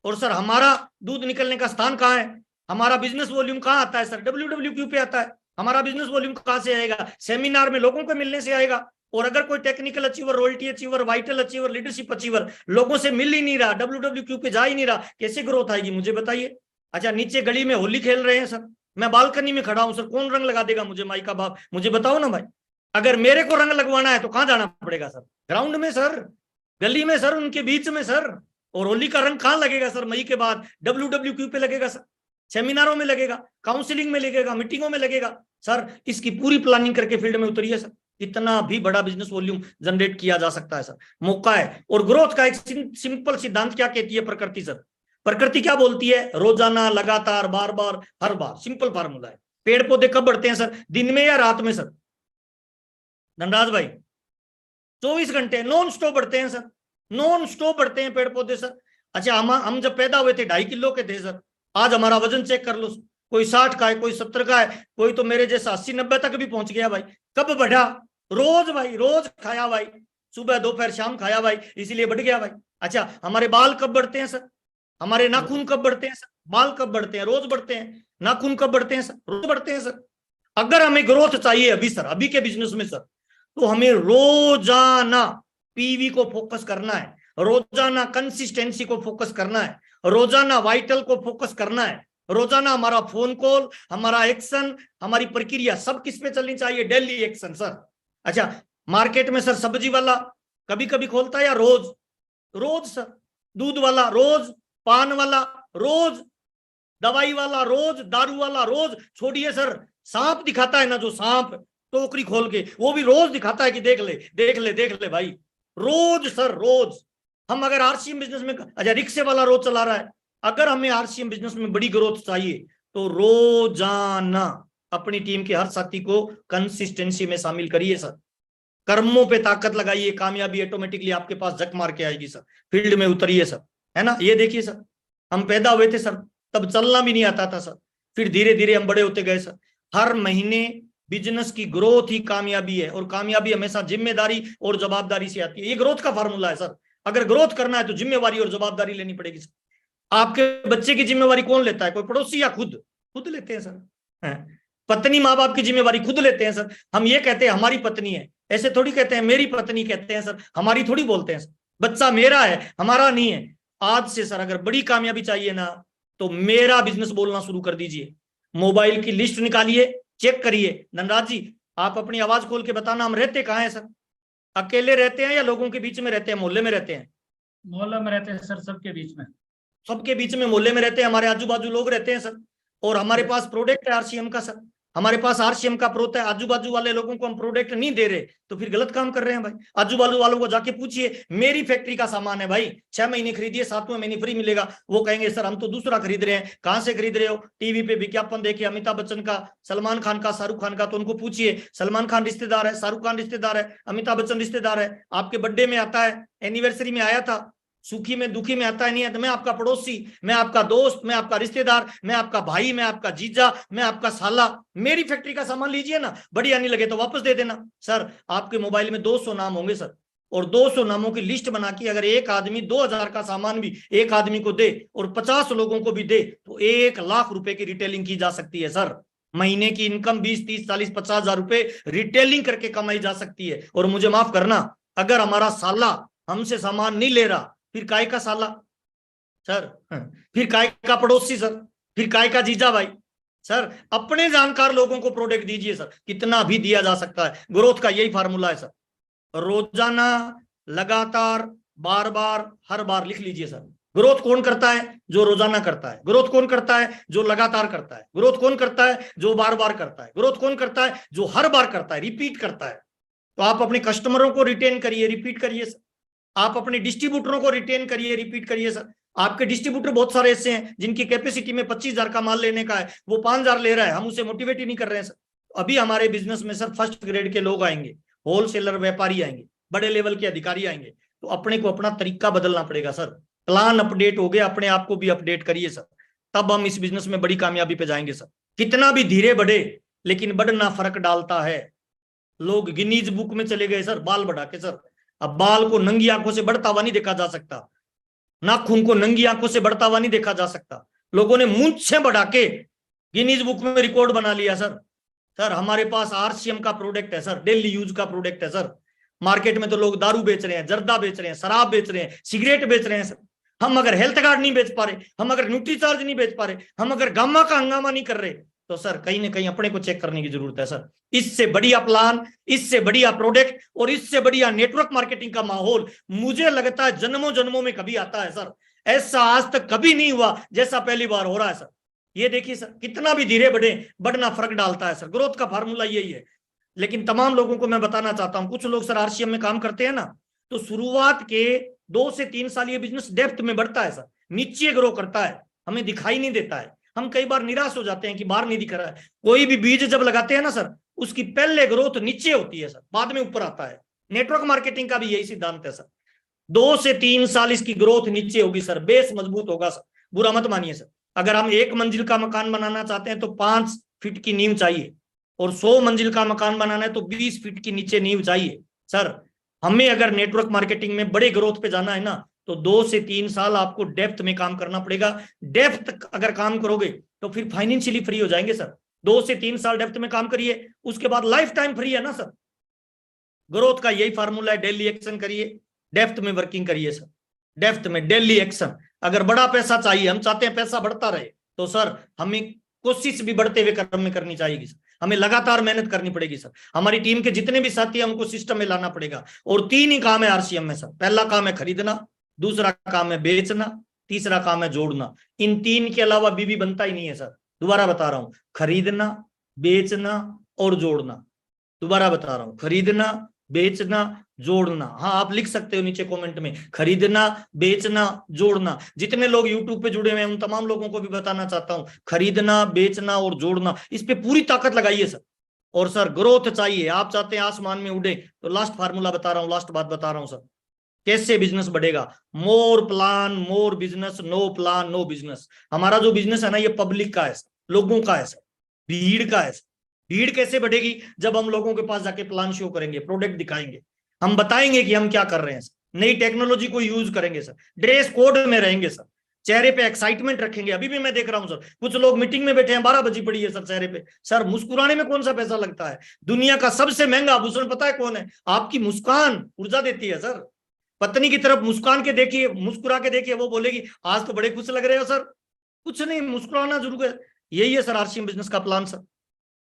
और सर हमारा दूध निकलने का स्थान कहाँ है? हमारा बिजनेस वॉल्यूम कहाँ आता है सर? WWQ पे आता है। हमारा बिजनेस वॉल्यूम कहाँ से आएगा? सेमिनार में लोगों को मिलने से आएगा। और अगर कोई technical achiever, royalty achiever, vital achiever, leadership achiever लोगों से मिल ही नहीं रहा, WWQ पे जा ही नहीं रहा, कैसे ग्रोथ आएगी मुझे बताइए? अच्छा, नीचे गली में होली खेल रहे हैं सर, मैं बालकनी में खड़ा हूं सर, कौन रंग लगा देगा मुझे? माई का बाप, मुझे बताओ ना भाई। अगर मेरे को रंग लगवाना है तो कहाँ जाना पड़ेगा सर? ग्राउंड में सर, गली में सर, उनके बीच में सर। और होली का रंग कहाँ लगेगा सर? मई के बाद WWQ पे लगेगा सर, सेमिनारों में लगेगा, काउंसलिंग में लगेगा, मीटिंगों में लगेगा सर। इसकी पूरी प्लानिंग करके फील्ड में उतरिए सर, इतना भी बड़ा बिजनेस वॉल्यूम जनरेट किया जा सकता है सर, मौका है। और ग्रोथ का एक सिंपल सिद्धांत क्या कहती है प्रकृति सर? प्रकृति क्या बोलती है? रोजाना, लगातार, बार बार, हर बार। सिंपल फार्मूला है। पेड़ पौधे कब बढ़ते हैं सर? दिन में या रात में सर? धनराज भाई, 24 घंटे नॉन स्टॉप बढ़ते हैं सर, नॉन स्टॉप बढ़ते हैं पेड़ पौधे सर। अच्छा, हम जब पैदा हुए थे 2.5 किलो के थे सर, आज हमारा वजन चेक कर लो, कोई 60 का है, कोई 70 का है, कोई तो मेरे जैसा 80-90 तक भी पहुंच गया भाई। कब बढ़ा? रोज भाई, रोज खाया भाई, सुबह दोपहर शाम खाया भाई, इसीलिए बढ़ गया भाई। अच्छा, हमारे बाल कब बढ़ते हैं सर? हमारे नाखून कब बढ़ते हैं सर? बाल कब बढ़ते हैं? रोज बढ़ते हैं। नाखून कब बढ़ते हैं सर? रोज बढ़ते हैं सर। अगर हमें ग्रोथ चाहिए अभी सर, अभी के बिजनेस में सर, तो हमें रोजाना पीवी को फोकस करना है, रोजाना कंसिस्टेंसी को फोकस करना है, रोजाना वाइटल को फोकस करना है, रोजाना हमारा फोन कॉल, हमारा एक्शन, हमारी प्रक्रिया सब किस पे चलनी चाहिए? Daily action sir. अच्छा, मार्केट में सर सब्जी वाला कभी कभी खोलता है या रोज? रोज सर। दूध वाला रोज, पान वाला रोज, दवाई वाला रोज, दारू वाला रोज। छोड़िए सर, सांप दिखाता है ना जो, सांप टोकरी खोल के, वो भी रोज दिखाता है कि देख ले देख ले देख ले भाई, रोज सर, रोज। हम अगर RCM बिजनेस में, अच्छा रिक्शे वाला रोज चला रहा है, अगर हमें RCM बिजनेस में बड़ी ग्रोथ चाहिए तो रोजाना अपनी टीम के हर साथी को कंसिस्टेंसी में शामिल करिए सर, कर्मों पे ताकत लगाइए, कामयाबी ऑटोमेटिकली आपके पास झक मार के आएगी सर। फील्ड में उतरिए सर, है ना? ये देखिए सर, हम पैदा हुए थे सर, तब चलना भी नहीं आता था सर, फिर धीरे धीरे हम बड़े होते गए सर। हर महीने बिजनेस की ग्रोथ ही कामयाबी है, और कामयाबी हमेशा जिम्मेदारी और जवाबदारी से आती है। ये ग्रोथ का फार्मूला है सर। अगर ग्रोथ करना है तो जिम्मेवारी और जवाबदारी लेनी पड़ेगी सर। आपके बच्चे की जिम्मेवारी कौन लेता है? कोई पड़ोसी या खुद? खुद लेते हैं सर। पत्नी माँ बाप की जिम्मेवारी खुद लेते हैं सर। हम ये कहते हैं हमारी पत्नी है, ऐसे थोड़ी कहते हैं मेरी पत्नी कहते हैं सर, हमारी थोड़ी बोलते हैं सर। बच्चा मेरा है, हमारा नहीं है। आज से सर अगर बड़ी कामयाबी चाहिए ना, तो मेरा बिजनेस बोलना शुरू कर दीजिए। मोबाइल की लिस्ट निकालिए, चेक करिए। धनराज जी, आप अपनी आवाज खोल के बताना, हम रहते कहाँ हैं सर? अकेले रहते हैं या लोगों के बीच में रहते हैं, मोहल्ले में रहते हैं? मोहल्ले में रहते हैं सर, सबके बीच में। सबके बीच में, मोहल्ले में रहते हैं, हमारे आजू बाजू लोग रहते हैं सर। और हमारे पास प्रोडक्ट है RCM का सर, हमारे पास RCM का प्रोडक्ट है। आजू बाजू वाले लोगों को हम प्रोडक्ट नहीं दे रहे तो फिर गलत काम कर रहे हैं भाई। आजू बाजू वालों को जाके पूछिए, मेरी फैक्ट्री का सामान है भाई, 6 महीने खरीदिए, 7वें महीने फ्री मिलेगा। वो कहेंगे सर हम तो दूसरा खरीद रहे हैं। कहां से खरीद रहे हो? टीवी पे विज्ञापन देखिए, अमिताभ बच्चन का, सलमान खान का, शाहरुख खान का। तो उनको पूछिए, सलमान खान रिश्तेदार है, शाहरुख खान रिश्तेदार है, अमिताभ बच्चन रिश्तेदार है, आपके बर्थडे में आता है, एनिवर्सरी में आया था, सुखी में दुखी में आता है नहीं है? तो मैं आपका पड़ोसी, मैं आपका दोस्त, मैं आपका रिश्तेदार, मैं आपका भाई, मैं आपका जीजा, मैं आपका साला। मेरी फैक्ट्री का सामान लीजिए ना, बढ़िया नहीं लगे तो वापस दे देना। सर आपके मोबाइल में 200 नाम होंगे सर, और 200 नामों की लिस्ट बना के अगर एक आदमी 2000 का सामान भी एक आदमी को दे और 50 लोगों को भी दे तो 1 लाख रुपए की रिटेलिंग की जा सकती है सर। महीने की इनकम 20, 30, 40, 50 हजार रुपए रिटेलिंग करके कमाई जा सकती है। और मुझे माफ करना, अगर हमारा साला हमसे सामान नहीं ले रहा, फिर काय का साला सर, फिर काय का पड़ोसी सर, फिर काय का जीजा भाई सर। अपने जानकार लोगों को प्रोडक्ट दीजिए सर, कितना भी दिया जा सकता है। ग्रोथ का यही फार्मूला है सर, रोजाना, लगातार, बार बार, हर बार। लिख लीजिए सर, ग्रोथ कौन करता है? जो रोजाना करता है। ग्रोथ कौन करता है? जो लगातार करता है। ग्रोथ कौन करता है? जो बार बार करता है। ग्रोथ कौन करता है? जो हर बार करता है, रिपीट करता है। तो आप अपने कस्टमरों को रिटेन करिए, रिपीट करिए सर। आप अपने डिस्ट्रीब्यूटरों को रिटेन करिए, रिपीट करिए सर। आपके डिस्ट्रीब्यूटर बहुत सारे ऐसे हैं जिनकी कैपेसिटी में 25,000 का माल लेने का है, वो 5,000 ले रहा है, हम उसे मोटिवेट ही नहीं कर रहे हैं सर। अभी हमारे बिजनेस में सर फर्स्ट ग्रेड के लोग आएंगे, होलसेलर व्यापारी आएंगे, बड़े लेवल के अधिकारी आएंगे, तो अपने को अपना तरीका बदलना पड़ेगा सर। प्लान अपडेट हो गया, अपने आप को भी अपडेट करिए सर, तब हम इस बिजनेस में बड़ी कामयाबी पे जाएंगे सर। कितना भी धीरे बढ़े लेकिन बढ़ना फर्क डालता है। लोग गिनीज बुक में चले गए सर बाल बढ़ा के सर। अब बाल को नंगी आंखों से बढ़ता हुआ नहीं देखा जा सकता, नाखून को नंगी आंखों से बढ़ता हुआ नहीं देखा जा सकता। लोगों ने मूंछें बढ़ा के गिनीज बुक में रिकॉर्ड बना लिया सर। सर हमारे पास आरसीएम का प्रोडक्ट है सर, डेली यूज का प्रोडक्ट है सर। मार्केट में तो लोग दारू बेच रहे हैं, जर्दा बेच रहे हैं, शराब बेच रहे हैं, सिगरेट बेच रहे हैं सर। हम अगर हेल्थ कार्ड नहीं बेच पा रहे, हम अगर न्यूट्रीचार्ज नहीं बेच पा रहे, हम अगर गामा का हंगामा नहीं कर रहे, तो सर कहीं ना कहीं अपने को चेक करने की जरूरत है सर। इससे बढ़िया प्लान, इससे बढ़िया प्रोडक्ट और इससे बढ़िया नेटवर्क मार्केटिंग का माहौल मुझे लगता है जन्मों जन्मों में कभी आता है सर। ऐसा आज तक कभी नहीं हुआ जैसा पहली बार हो रहा है सर। ये देखिए सर, कितना भी धीरे बढ़े बढ़ना फर्क डालता है सर। ग्रोथ का फार्मूला यही है। लेकिन तमाम लोगों को मैं बताना चाहता हूं, कुछ लोग सर आरसीएम में काम करते हैं ना, तो शुरुआत के 2 से 3 साल ये बिजनेस डेप्थ में बढ़ता है सर, नीचे ग्रो करता है, हमें दिखाई नहीं देता है। हम कई बार निराश हो जाते हैं कि बाहर नहीं दिख रहा है। कोई भी बीज जब लगाते हैं ना सर, उसकी पहले ग्रोथ नीचे होती है सर, बाद में ऊपर आता है। नेटवर्क मार्केटिंग का भी यही सिद्धांत है सर। 2 से 3 साल इसकी ग्रोथ नीचे होगी सर, बेस मजबूत होगा सर। बुरा मत मानिए सर। अगर हम 1 मंजिल का मकान बनाना चाहते हैं तो 5 फीट की नींव चाहिए, और 100 मंजिल का मकान बनाना है तो 20 फीट की नीचे नींव चाहिए सर। हमें अगर नेटवर्क मार्केटिंग में बड़े ग्रोथ पे जाना है ना, तो 2 से 3 साल आपको डेप्थ में काम करना पड़ेगा। डेप्थ अगर काम करोगे तो फिर फाइनेंशियली फ्री हो जाएंगे सर। 2 से 3 साल डेप्थ में काम करिए, उसके बाद लाइफ टाइम फ्री है ना सर। ग्रोथ का यही फार्मूला है, डेली एक्शन करिए, डेप्थ में वर्किंग करिए सर। डेप्थ में डेली एक्शन। अगर बड़ा पैसा चाहिए, हम चाहते हैं पैसा बढ़ता रहे, तो सर हमें कोशिश भी बढ़ते हुए क्रम में करनी चाहिए सर। हमें लगातार मेहनत करनी पड़ेगी सर। हमारी टीम के जितने भी साथी हैं हमको सिस्टम में लाना पड़ेगा। और 3 ही काम है आरसीएम में सर। पहला काम है खरीदना, दूसरा काम है बेचना, तीसरा काम है जोड़ना। इन 3 के अलावा बीबी बनता ही नहीं है सर। दोबारा बता रहा हूं, खरीदना, बेचना और जोड़ना। दोबारा बता रहा हूं, खरीदना, बेचना, जोड़ना। हाँ, आप लिख सकते हो नीचे कमेंट में, खरीदना, बेचना, जोड़ना। जितने लोग यूट्यूब पे जुड़े हुए हैं उन तमाम लोगों को भी बताना चाहता हूं, खरीदना, बेचना और जोड़ना, इस पे पूरी ताकत लगाइए सर। और सर ग्रोथ चाहिए, आप चाहते हैं आसमान में उड़े, तो लास्ट फार्मूला बता रहा हूं, लास्ट बात बता रहा हूं सर, कैसे बिजनेस बढ़ेगा। More plan more business, no plan no business. हमारा जो बिजनेस है ना, ये पब्लिक का है, लोगों का है सर, भीड़ का है। भीड़ कैसे बढ़ेगी? जब हम लोगों के पास जाके प्लान शो करेंगे, प्रोडक्ट दिखाएंगे, हम बताएंगे कि हम क्या कर रहे हैं सर, नई टेक्नोलॉजी को यूज करेंगे सर, ड्रेस कोड में रहेंगे सर, चेहरे पे एक्साइटमेंट रखेंगे। अभी भी मैं देख रहा हूं सर, कुछ लोग मीटिंग में बैठे हैं, 12 बजी पड़ी है सर, चेहरे पे सर मुस्कुराने में कौन सा पैसा लगता है? दुनिया का सबसे महंगा आभूषण पता है कौन है? आपकी मुस्कान ऊर्जा देती है सर। पत्नी की तरफ मुस्कान के देखिए, मुस्कुरा के देखिए, वो बोलेगी आज तो बड़े खुश लग रहे हो सर। कुछ नहीं, मुस्कुराना जरूर है। यही है सर आरसीएम बिजनेस का प्लान सर।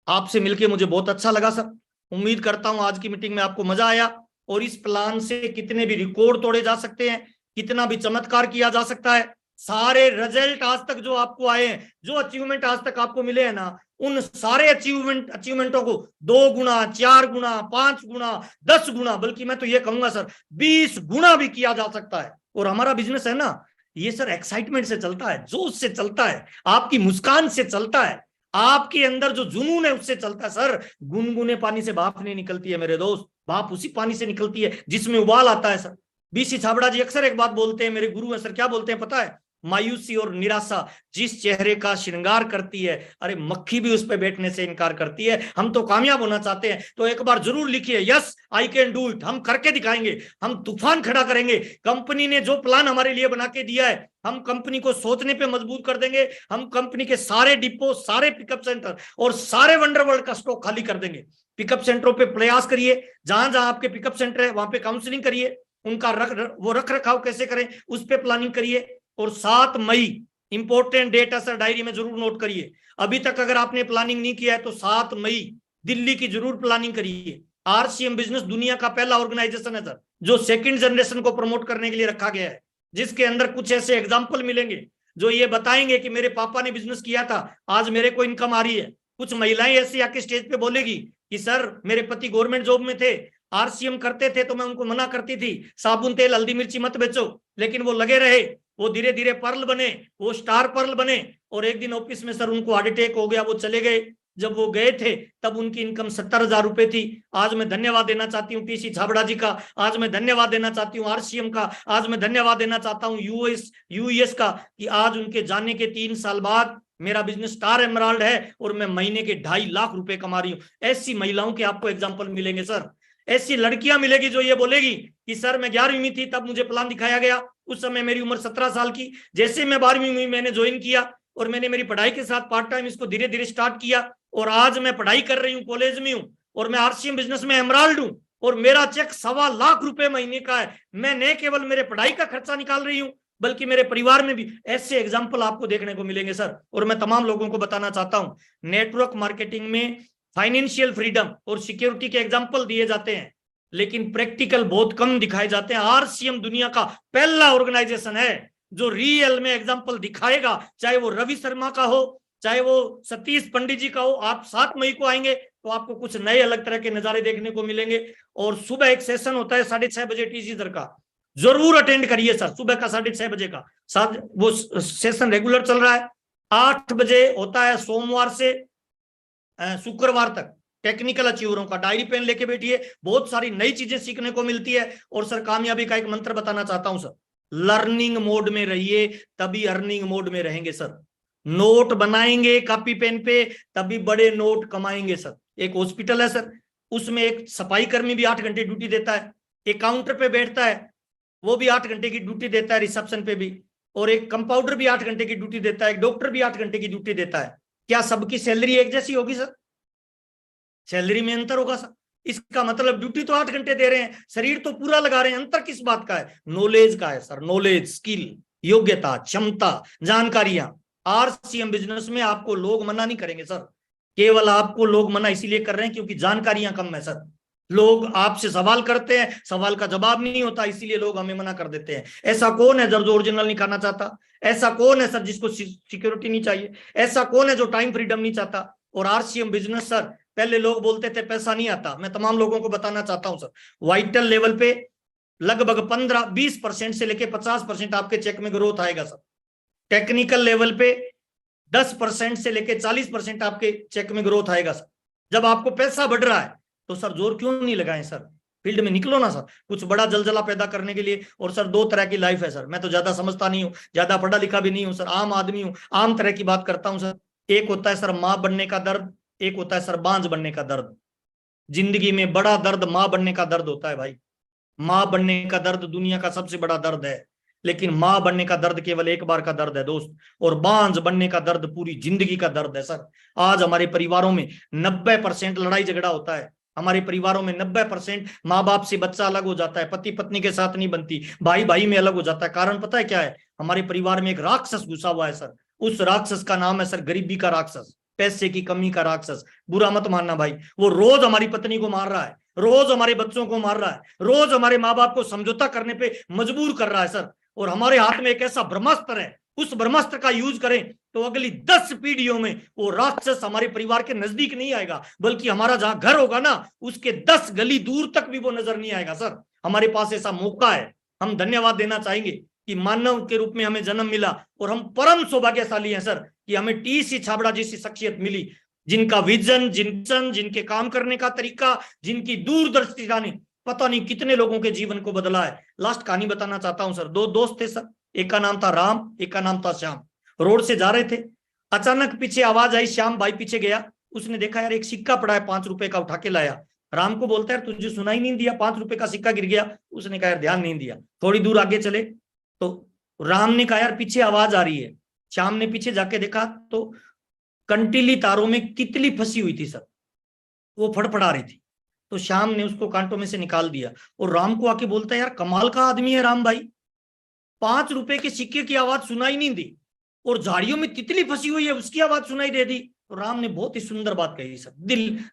आपसे मिलके मुझे बहुत अच्छा लगा सर। उम्मीद करता हूं आज की मीटिंग में आपको मजा आया, और इस प्लान से कितने भी रिकॉर्ड तोड़े जा सकते हैं, कितना भी चमत्कार किया जा सकता है। सारे रिजल्ट आज तक जो आपको आए हैं, जो अचीवमेंट आज तक आपको मिले हैं ना, उन सारे अचीवमेंटों को 2 गुना, 4 गुना, 5 गुना, 10 गुना, बल्कि मैं तो ये कहूंगा सर 20 गुना भी किया जा सकता है। और हमारा बिजनेस है ना, ये सर एक्साइटमेंट से चलता है, जोश से चलता है, आपकी मुस्कान से चलता है, आपके अंदर जो जुनून है उससे चलता है सर। गुनगुने पानी से भाप नहीं निकलती है मेरे दोस्त, भाप उसी पानी से निकलती है जिसमें उबाल आता है सर। बीसी छाबड़ा जी अक्सर एक बात बोलते हैं, मेरे गुरु है सर, क्या बोलते हैं पता है? मायूसी और निराशा जिस चेहरे का श्रृंगार करती है, अरे मक्खी भी उस पर बैठने से इनकार करती है। हम तो कामयाब होना चाहते हैं, तो एक बार जरूर लिखिए, yes I can do it. हम करके दिखाएंगे, हम तूफान खड़ा करेंगे। कंपनी ने जो प्लान हमारे लिए बना के दिया है, हम कंपनी को सोचने पे मजबूर कर देंगे। हम कंपनी के सारे डिपो, सारे पिकअप सेंटर और सारे वंडर वर्ल्ड का स्टॉक खाली कर देंगे। पिकअप सेंटरों पे प्रयास करिए, जहां जहां आपके पिकअप सेंटर है वहां पे काउंसलिंग करिए, उनका रख रखाव कैसे करें उस पर प्लानिंग करिए। और 7 मई इंपॉर्टेंट डेट है सर, डायरी में जरूर नोट करिए। अभी तक अगर आपने प्लानिंग नहीं किया है तो 7 मई दिल्ली की जरूर प्लानिंग करिए। आरसीएम बिजनेस दुनिया का पहला ऑर्गेनाइजेशन है सर, जो सेकंड जनरेशन को प्रमोट करने के लिए रखा गया है, जिसके अंदर कुछ ऐसे एग्जाम्पल मिलेंगे जो ये बताएंगे कि मेरे पापा ने बिजनेस किया था, आज मेरे को इनकम आ रही है। कुछ महिलाएं ऐसी आके स्टेज पे बोलेगी कि सर मेरे पति गवर्नमेंट जॉब में थे, आरसीएम करते थे, तो मैं उनको मना करती थी साबुन तेल हल्दी मिर्ची मत बेचो, लेकिन वो लगे रहे, वो धीरे धीरे पर्ल बने, वो स्टार पर्ल बने। और एक दिन ऑफिस में सर उनको हार्ट अटैक हो गया, वो चले गए। जब वो गए थे तब उनकी इनकम 70,000 रुपए थी। आज मैं धन्यवाद देना चाहती हूँ टीसी छाबड़ा जी का, आज मैं धन्यवाद देना चाहती हूँ आरसीएम का, आज मैं धन्यवाद देना चाहता हूँ यूएस का, कि आज उनके जाने के 3 साल बाद मेरा बिजनेस स्टार एमराल्ड है और मैं महीने के 2.5 लाख रुपए कमा रही हूँ। ऐसी महिलाओं के आपको एग्जाम्पल मिलेंगे सर। ऐसी लड़कियां मिलेगी जो ये बोलेगी कि सर मैं 11वीं में थी तब मुझे प्लान दिखाया गया, उस समय मेरी उम्र 17 साल की, जैसे मैं 12वीं में मैंने ज्वाइन किया और मैंने मेरी पढ़ाई के साथ पार्ट टाइम इसको धीरे धीरे स्टार्ट किया, और आज मैं पढ़ाई कर रही हूँ, कॉलेज में हूँ, और मैं आरसीएम बिजनेस में एमराल्ड हूँ, और मेरा चेक 1.25 लाख रुपए महीने का है। मैं न केवल मेरे पढ़ाई का खर्चा निकाल रही हूँ, बल्कि मेरे परिवार में भी ऐसे एग्जाम्पल आपको देखने को मिलेंगे सर। और मैं तमाम लोगों को बताना चाहता हूँ, नेटवर्क मार्केटिंग में फाइनेंशियल फ्रीडम और सिक्योरिटी के एग्जाम्पल दिए जाते हैं, लेकिन प्रैक्टिकल बहुत कम दिखाए जाते हैं। आरसीएम दुनिया का पहला ऑर्गेनाइजेशन है जो रियल में एग्जाम्पल दिखाएगा, चाहे वो रवि शर्मा का हो, चाहे वो सतीश पंडित जी का हो। आप 7 मई को आएंगे तो आपको कुछ नए अलग तरह के नजारे देखने को मिलेंगे। और सुबह एक सेशन होता है 6:30 बजे टीसी सर का, जरूर अटेंड करिए सर, सुबह का 6:30 बजे का। वो सेशन रेगुलर चल रहा है। 8 बजे होता है सोमवार से शुक्रवार तक, टेक्निकल अचीवरों का। डायरी पेन लेके बैठिए, बहुत सारी नई चीजें सीखने को मिलती है। और सर कामयाबी का एक मंत्र बताना चाहता हूं सर, लर्निंग मोड में रहिए, तभी अर्निंग मोड में रहेंगे सर। नोट बनाएंगे कॉपी पेन पे, तभी बड़े नोट कमाएंगे सर। एक हॉस्पिटल है सर, उसमें एक सफाई कर्मी भी 8 घंटे ड्यूटी देता है, एक काउंटर पे बैठता है वो भी 8 घंटे की ड्यूटी देता है, रिसेप्शन पे भी, और एक कंपाउंडर भी 8 घंटे की ड्यूटी देता है, एक डॉक्टर भी 8 घंटे की ड्यूटी देता है। क्या सबकी सैलरी एक जैसी होगी सर? सैलरी में अंतर होगा सर। इसका मतलब ड्यूटी तो 8 घंटे दे रहे हैं, शरीर तो पूरा लगा रहे हैं, अंतर किस बात का है? नॉलेज का है सर। नॉलेज, स्किल, योग्यता, क्षमता, जानकारियां। आरसीएम बिजनेस में आपको लोग मना नहीं करेंगे सर, केवल आपको लोग मना इसीलिए कर रहे हैं क्योंकि जानकारियां कम है सर। लोग आपसे सवाल करते हैं, सवाल का जवाब नहीं होता, इसीलिए लोग हमें मना कर देते हैं। ऐसा कौन है जो ओरिजिनल नहीं खाना चाहता? ऐसा कौन है सर जिसको सिक्योरिटी नहीं चाहिए? ऐसा कौन है जो टाइम फ्रीडम नहीं चाहता? और आरसीएम बिजनेस सर, पहले लोग बोलते थे पैसा नहीं आता, मैं तमाम लोगों को बताना चाहता हूं सर, वाइटल लेवल पे लगभग 15-20% से लेके 50% आपके चेक में ग्रोथ आएगा सर। टेक्निकल लेवल पे 10% से लेके 40% आपके चेक में ग्रोथ आएगा सर। जब आपको पैसा बढ़ रहा है तो सर जोर क्यों नहीं लगाएं सर? फील्ड में निकलो ना सर, कुछ बड़ा जलजला पैदा करने के लिए। और सर 2 तरह की लाइफ है सर, मैं तो ज्यादा समझता नहीं हूँ, ज्यादा पढ़ा लिखा भी नहीं हूँ सर, आम आदमी हूँ, आम तरह की बात करता हूँ सर। एक होता है सर माँ बनने का दर्द, एक होता है सर बांझ बनने का दर्द। जिंदगी में बड़ा दर्द माँ बनने का दर्द होता है भाई। माँ बनने का दर्द दुनिया का सबसे बड़ा दर्द है, लेकिन माँ बनने का दर्द केवल एक बार का दर्द है दोस्त, और बांझ बनने का दर्द पूरी जिंदगी का दर्द है सर। आज हमारे परिवारों में 90% लड़ाई झगड़ा होता है। हमारे परिवारों में 90% माँ बाप से बच्चा अलग हो जाता है, पति पत्नी के साथ नहीं बनती, भाई भाई में अलग हो जाता है। कारण पता है क्या है? हमारे परिवार में एक राक्षस घुसा हुआ है सर। उस राक्षस का नाम है सर गरीबी का राक्षस, पैसे की कमी का राक्षस। बुरा मत मानना भाई, वो रोज हमारी पत्नी को मार रहा है, रोज हमारे बच्चों को मार रहा है, रोज हमारे माँ बाप को समझौता करने पे मजबूर कर रहा है सर। और हमारे हाथ में एक ऐसा ब्रह्मास्त्र है, उस ब्रह्मास्त्र का यूज करें तो अगली 10 पीढ़ियों में वो राक्षस हमारे परिवार के नजदीक नहीं आएगा, बल्कि हमारा जहां घर होगा ना उसके 10 गली दूर तक भी वो नजर नहीं आएगा सर। हमारे पास ऐसा मौका है। हम धन्यवाद देना चाहेंगे कि मानव के रूप में हमें जन्म मिला, और हम परम सौभाग्यशाली हैं सर कि हमें टीसी छाबड़ा जैसी शख्सियत मिली, जिनका विजन, जिनके काम करने का तरीका, जिनकी दूरदर्शी जाने पता नहीं कितने लोगों के जीवन को बदला है। लास्ट कहानी बताना चाहता हूं सर। 2 दोस्त थे सर, एक का नाम था राम, एक का नाम था श्याम। रोड से जा रहे थे, अचानक पीछे आवाज आई, श्याम भाई पीछे गया, उसने देखा यार एक सिक्का पड़ा है 5 रुपए का, उठा के लाया। राम को बोलता है तुझे सुनाई नहीं दिया? 5 रुपए का सिक्का गिर गया। उसने कहा यार ध्यान नहीं दिया। थोड़ी दूर आगे चले तो राम ने कहा यार पीछे आवाज आ रही है। श्याम ने पीछे जाके देखा तो कंटीली तारों में तितली फंसी हुई थी सर, वो फड़फड़ा रही थी। तो श्याम ने उसको कांटों में से निकाल दिया, और राम को आके बोलता है यार कमाल का आदमी है राम भाई, 5 रुपए के सिक्के की आवाज सुनाई नहीं दी, और झाड़ियों में तितली फंसी हुई है उसकी आवाज सुनाई दे दी। तो राम ने बहुत ही सुंदर बात कही सर,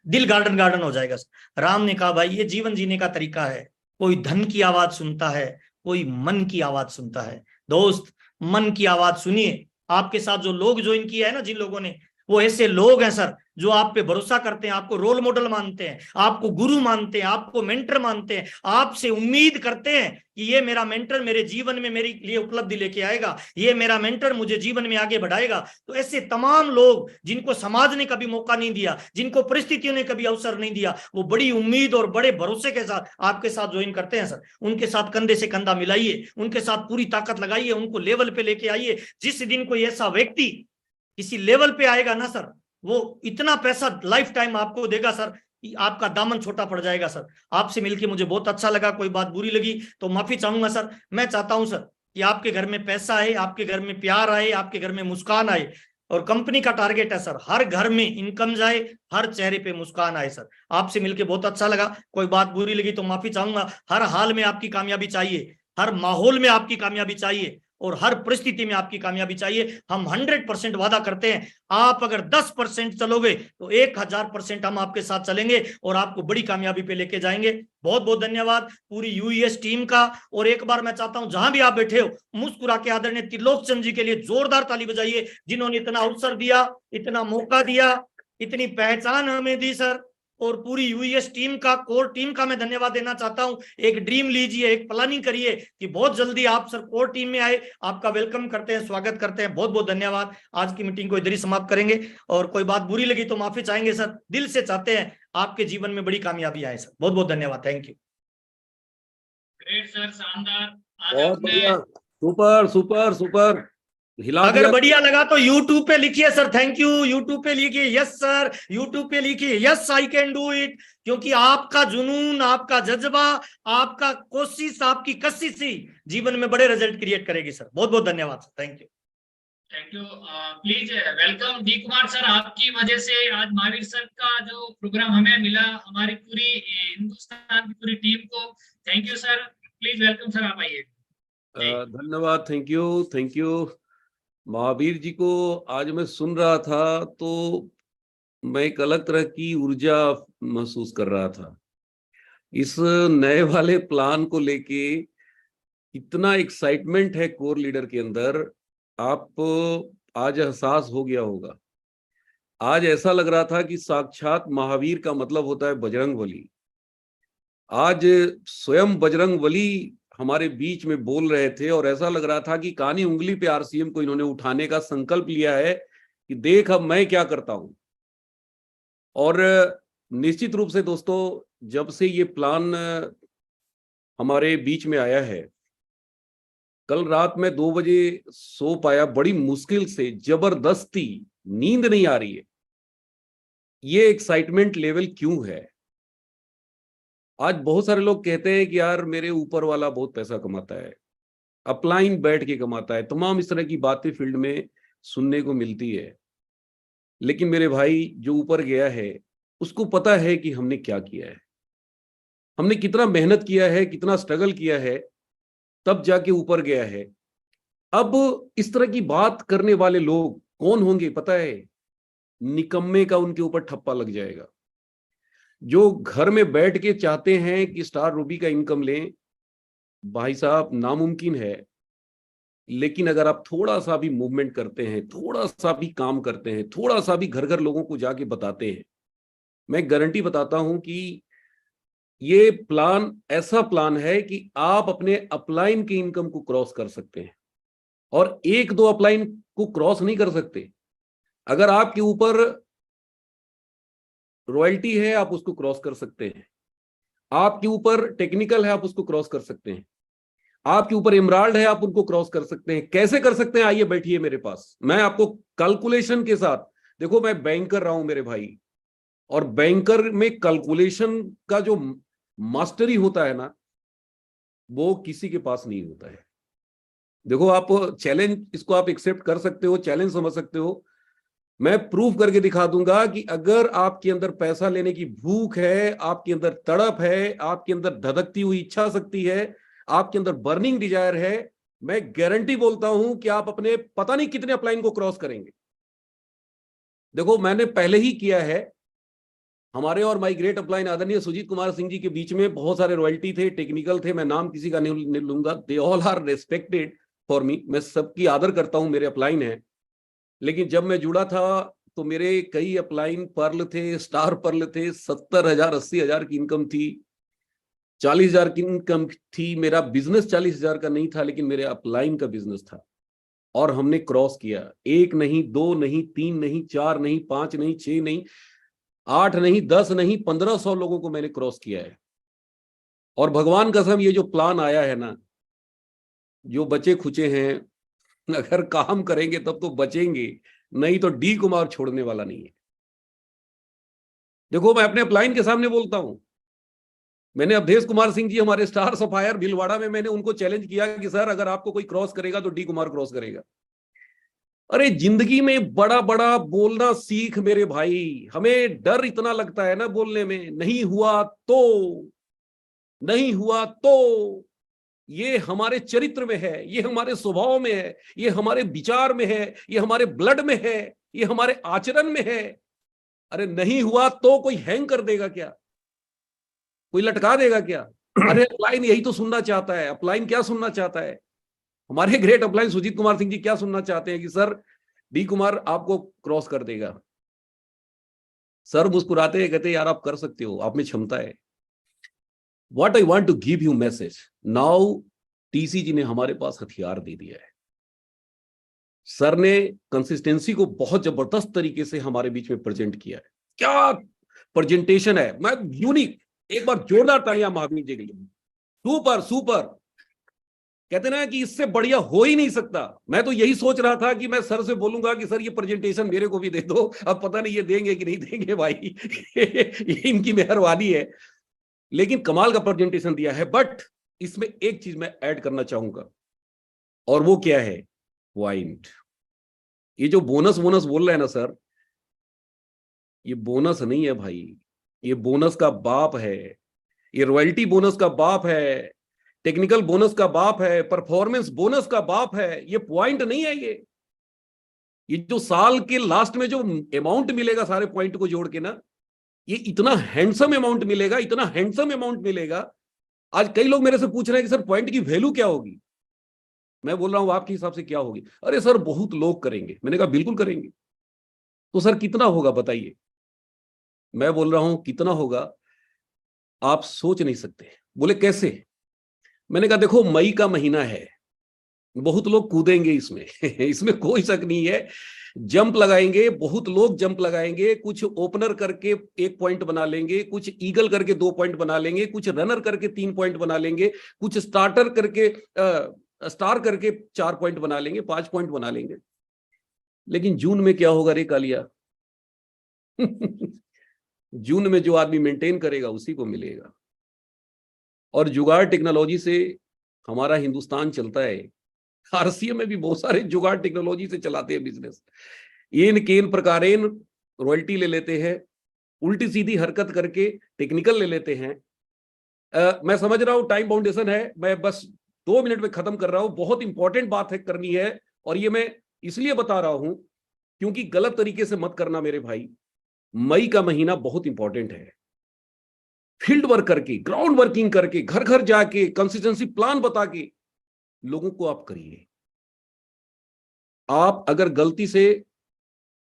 दिल गार्डन हो जाएगा सर। राम ने कहा भाई ये जीवन जीने का तरीका है, कोई धन की आवाज सुनता है, कोई मन की आवाज सुनता है। दोस्त मन की आवाज सुनिए। आपके साथ जो लोग ज्वाइन किया है ना, जिन लोगों ने, वो ऐसे लोग हैं सर जो आप पे भरोसा करते हैं, आपको रोल मॉडल मानते हैं, आपको गुरु मानते हैं, आपको मेंटर मानते हैं, आपसे उम्मीद करते हैं कि ये मेरा मेंटर मेरे जीवन में मेरे लिए उपलब्धि लेके आएगा, ये मेरा मेंटर मुझे जीवन में आगे बढ़ाएगा। तो ऐसे तमाम लोग जिनको समाज ने कभी मौका नहीं दिया, जिनको परिस्थितियों ने कभी अवसर नहीं दिया, वो बड़ी उम्मीद और बड़े भरोसे के साथ आपके साथ ज्वाइन करते हैं सर। उनके साथ कंधे से कंधा मिलाइए, उनके साथ पूरी ताकत लगाइए, उनको लेवल पे लेके आइए। जिस दिन कोई ऐसा व्यक्ति किसी लेवल पे आएगा ना सर, वो इतना पैसा लाइफ टाइम आपको देगा सर कि आपका दामन छोटा पड़ जाएगा सर। आपसे मिलके मुझे बहुत अच्छा लगा, कोई बात बुरी लगी तो माफी चाहूंगा सर। मैं चाहता हूं सर कि आपके घर में पैसा आए, आपके घर में प्यार आए, आपके घर में मुस्कान आए। और कंपनी का टारगेट है सर, हर घर में इनकम जाए, हर चेहरे पे मुस्कान आए। सर आपसे मिलके बहुत अच्छा लगा, कोई बात बुरी लगी तो माफी चाहूंगा। हर हाल में आपकी कामयाबी चाहिए, हर माहौल में आपकी कामयाबी चाहिए, और हर परिस्थिति में आपकी कामयाबी चाहिए। हम 100% वादा करते हैं, आप अगर 10% चलोगे तो 1000% हम आपके साथ चलेंगे और आपको बड़ी कामयाबी पे लेके जाएंगे। बहुत बहुत धन्यवाद पूरी यूईएस टीम का। और एक बार मैं चाहता हूं जहां भी आप बैठे हो, मुस्कुरा के आदरणीय त्रिलोक चंद जी के लिए जोरदार ताली बजाइए, जिन्होंने इतना अवसर दिया, इतना मौका दिया, इतनी पहचान हमें दी सर। और पूरी यूएस टीम का, कोर टीम का मैं धन्यवाद देना चाहता हूं। एक ड्रीम लीजिए, एक प्लानिंग करिए कि बहुत जल्दी आप सर कोर टीम में आए। आपका वेलकम करते हैं, स्वागत करते हैं। बहुत बहुत धन्यवाद। आज की मीटिंग को इधर ही समाप्त करेंगे, और कोई बात बुरी लगी तो माफी चाहेंगे सर। दिल से चाहते हैं आपके जीवन में बड़ी कामयाबी आए सर। बहुत बहुत धन्यवाद। Thank you. ग्रेट सर, शानदार। आज बहुत आपने बढ़िया, सुपर सुपर सुपर, हिला अगर दिया। बढ़िया लगा तो YouTube पे लिखिए सर थैंक यू, YouTube पे लिखिए यस सर, YouTube पे लिखिए yes I can do it. क्योंकि आपका जुनून, आपका जज्बा, आपका कोशिश, आपकी कशिश जीवन में बड़े रिजल्ट क्रिएट करेगी सर। बहुत बहुत धन्यवाद sir. Thank you. Thank you. Please welcome D Kumar sir. आपकी वजह से आज महावीर सर का जो प्रोग्राम हमें मिला, हमारी पूरी हिंदुस्तान की पूरी टीम को thank you sir. Please welcome sir, आप आइए। धन्यवाद, thank you, thank you. Mahavir ji को आज मैं सुन रहा था तो मैं एक अलग तरह की ऊर्जा महसूस कर रहा था। इस नए वाले प्लान को लेके इतना एक्साइटमेंट है कोर लीडर के अंदर, आप आज एहसास हो गया होगा। आज ऐसा लग रहा था कि साक्षात महावीर का मतलब होता है बजरंगबली। आज स्वयं बजरंगबली हमारे बीच में बोल रहे थे, और ऐसा लग रहा था कि कानी उंगली पे आरसीएम को इन्होंने उठाने का संकल्प लिया है कि देख अब मैं क्या करता हूं। और निश्चित रूप से दोस्तों, जब से ये प्लान हमारे बीच में आया है, कल रात में 2 बजे सो पाया, बड़ी मुश्किल से, जबरदस्ती, नींद नहीं आ रही है। ये एक्साइटमेंट लेवल क्यों है? आज बहुत सारे लोग कहते हैं कि यार मेरे ऊपर वाला बहुत पैसा कमाता है, अपलाइन बैठ के कमाता है, तमाम इस तरह की बातें फील्ड में सुनने को मिलती है। लेकिन मेरे भाई, जो ऊपर गया है उसको पता है कि हमने क्या किया है, हमने कितना मेहनत किया है, कितना स्ट्रगल किया है, तब जाके ऊपर गया है। अब इस तरह की बात करने वाले लोग कौन होंगे पता है? निकम्मे का उनके ऊपर ठप्पा लग जाएगा। जो घर में बैठ के चाहते हैं कि स्टार रूबी का इनकम लें, भाई साहब नामुमकिन है। लेकिन अगर आप थोड़ा सा भी मूवमेंट करते हैं, थोड़ा सा भी काम करते हैं, थोड़ा सा भी घर घर लोगों को जाके बताते हैं, मैं गारंटी बताता हूं कि ये प्लान ऐसा प्लान है कि आप अपने अपलाइन की इनकम को क्रॉस कर सकते हैं। और 1-2 अपलाइन को क्रॉस नहीं कर सकते। अगर आपके ऊपर रॉयल्टी है, आप उसको क्रॉस कर सकते हैं। आपके ऊपर टेक्निकल है, आप उसको क्रॉस कर सकते हैं। आपके ऊपर इमराल्ड है, आप उनको क्रॉस कर सकते हैं। कैसे कर सकते हैं? आइए बैठिए मेरे पास, मैं आपको कैलकुलेशन के साथ, देखो मैं बैंकर रहा हूं मेरे भाई, और बैंकर में कैलकुलेशन का जो मास्टरी होता है ना, वो किसी के पास नहीं होता है। देखो आप चैलेंज, इसको आप एक्सेप्ट कर सकते हो, चैलेंज समझ सकते हो। मैं प्रूव करके दिखा दूंगा कि अगर आपके अंदर पैसा लेने की भूख है, आपके अंदर तड़प है, आपके अंदर धधकती हुई इच्छा शक्ति है, आपके अंदर बर्निंग डिजायर है, मैं गारंटी बोलता हूं कि आप अपने पता नहीं कितने अपलाइन को क्रॉस करेंगे। देखो मैंने पहले ही किया है। हमारे और माई ग्रेट अपलाइन आदरणीय सुजीत कुमार सिंह जी के बीच में बहुत सारे रॉयल्टी थे, टेक्निकल थे, मैं नाम किसी का नहीं लूंगा। They all are respected for me, मैं सबकी आदर करता हूं, मेरे अपलाइन है। लेकिन जब मैं जुड़ा था तो मेरे कई अपलाइन पर्ल थे, स्टार पर्ल थे, 70,000 80,000 की इनकम थी, 40,000 की इनकम थी। मेरा बिजनेस 40,000 का नहीं था, लेकिन मेरे अपलाइन का बिजनेस था। और हमने क्रॉस किया, 1 नहीं, 2 नहीं, 3 नहीं, 4 नहीं, 5 नहीं, 6 नहीं, 8 नहीं, 10 नहीं, 1500 लोगों को मैंने क्रॉस किया है। और भगवान कसम, ये जो प्लान आया है ना, जो बचे खुचे हैं, अगर काम करेंगे तब तो बचेंगे, नहीं तो डी कुमार छोड़ने वाला नहीं है। देखो मैं अपने अपलाइन के सामने बोलता हूं। मैंने अवधेश कुमार सिंह जी, हमारे स्टार सफायर भीलवाड़ा में, मैंने उनको चैलेंज किया कि सर अगर आपको कोई क्रॉस करेगा तो डी कुमार क्रॉस करेगा। अरे जिंदगी में बड़ा बड़ा बोलना सीख मेरे भाई। हमें डर इतना लगता है ना बोलने में, नहीं हुआ तो, नहीं हुआ तो। ये हमारे चरित्र में है, ये हमारे स्वभाव में है, ये हमारे विचार में है, ये हमारे ब्लड में है, ये हमारे आचरण में है। अरे नहीं हुआ तो कोई हैंग कर देगा क्या? कोई लटका देगा क्या? अरे अपलाइन यही तो सुनना चाहता है। अपलाइन क्या सुनना चाहता है? हमारे ग्रेट अपलाइन सुजीत कुमार सिंह जी क्या सुनना चाहते हैं कि सर डी कुमार आपको क्रॉस कर देगा। सर मुस्कुराते हैं, कहते यार आप कर सकते हो, आप में क्षमता है। What I want to give you message now, TC ji ने हमारे पास हथियार दे दिया है। सर ने कंसिस्टेंसी को बहुत जबरदस्त तरीके से हमारे बीच में प्रेजेंट किया है। क्या प्रेजेंटेशन है, मैं यूनिक। एक बार जोरदार तालियां महावीर जी के लिए। Super super. कहते ना कि इससे बढ़िया हो ही नहीं सकता। मैं तो यही सोच रहा था कि मैं सर से बोलूंगा कि सर ये प्रेजेंटेशन मेरे को भी दे दो। अब पता नहीं ये देंगे कि नहीं देंगे भाई ये इनकी मेहरबानी है। लेकिन कमाल का प्रेजेंटेशन दिया है। बट इसमें एक चीज मैं ऐड करना चाहूंगा, और वो क्या है? पॉइंट। ये जो बोनस बोनस बोल रहे हैं ना सर, ये बोनस नहीं है भाई, ये बोनस का बाप है। ये रॉयल्टी बोनस का बाप है, टेक्निकल बोनस का बाप है, परफॉर्मेंस बोनस का बाप है। ये पॉइंट नहीं है। ये जो साल के लास्ट में जो अमाउंट मिलेगा सारे पॉइंट को जोड़ के ना, ये इतना हैंडसम अमाउंट मिलेगा, इतना हैंडसम अमाउंट मिलेगा। आज कई लोग मेरे से पूछ रहे हैं कि सर पॉइंट की वैल्यू क्या होगी। मैं बोल रहा हूं आपके हिसाब से क्या होगी? अरे सर बहुत लोग करेंगे। मैंने कहा बिल्कुल करेंगे। तो सर कितना होगा बताइए? मैं बोल रहा हूं कितना होगा आप सोच नहीं सकते। बोले कैसे? मैंने कहा देखो मई का महीना है, बहुत लोग कूदेंगे इसमें इसमें कोई शक नहीं है। जंप लगाएंगे, बहुत लोग जंप लगाएंगे। कुछ ओपनर करके 1 पॉइंट बना लेंगे, कुछ ईगल करके 2 पॉइंट बना लेंगे, कुछ रनर करके 3 पॉइंट बना लेंगे, कुछ स्टार्टर करके स्टार करके 4 पॉइंट बना लेंगे, 5 पॉइंट बना लेंगे। लेकिन जून में क्या होगा रे कालिया जून में जो आदमी मेंटेन करेगा उसी को मिलेगा। और जुगाड़ टेक्नोलॉजी से हमारा हिंदुस्तान चलता है। आरसीएम में भी बहुत सारे जुगाड़ टेक्नोलॉजी से चलाते हैं बिजनेस। एन केन प्रकारेन रॉयल्टी ले लेते हैं, उल्टी सीधी हरकत करके टेक्निकल ले लेते हैं। मैं समझ रहा हूं टाइम बाउंडेशन है, मैं बस 2 मिनट में खत्म कर रहा हूं। बहुत इंपॉर्टेंट बात है करनी है, और ये मैं इसलिए बता रहा हूं क्योंकि गलत तरीके से मत करना मेरे भाई। मई का महीना बहुत इंपॉर्टेंट है। फील्ड वर्क करके, ग्राउंड वर्किंग करके, घर घर जाके कंसिस्टेंसी प्लान बता के लोगों को आप करिए। आप अगर गलती से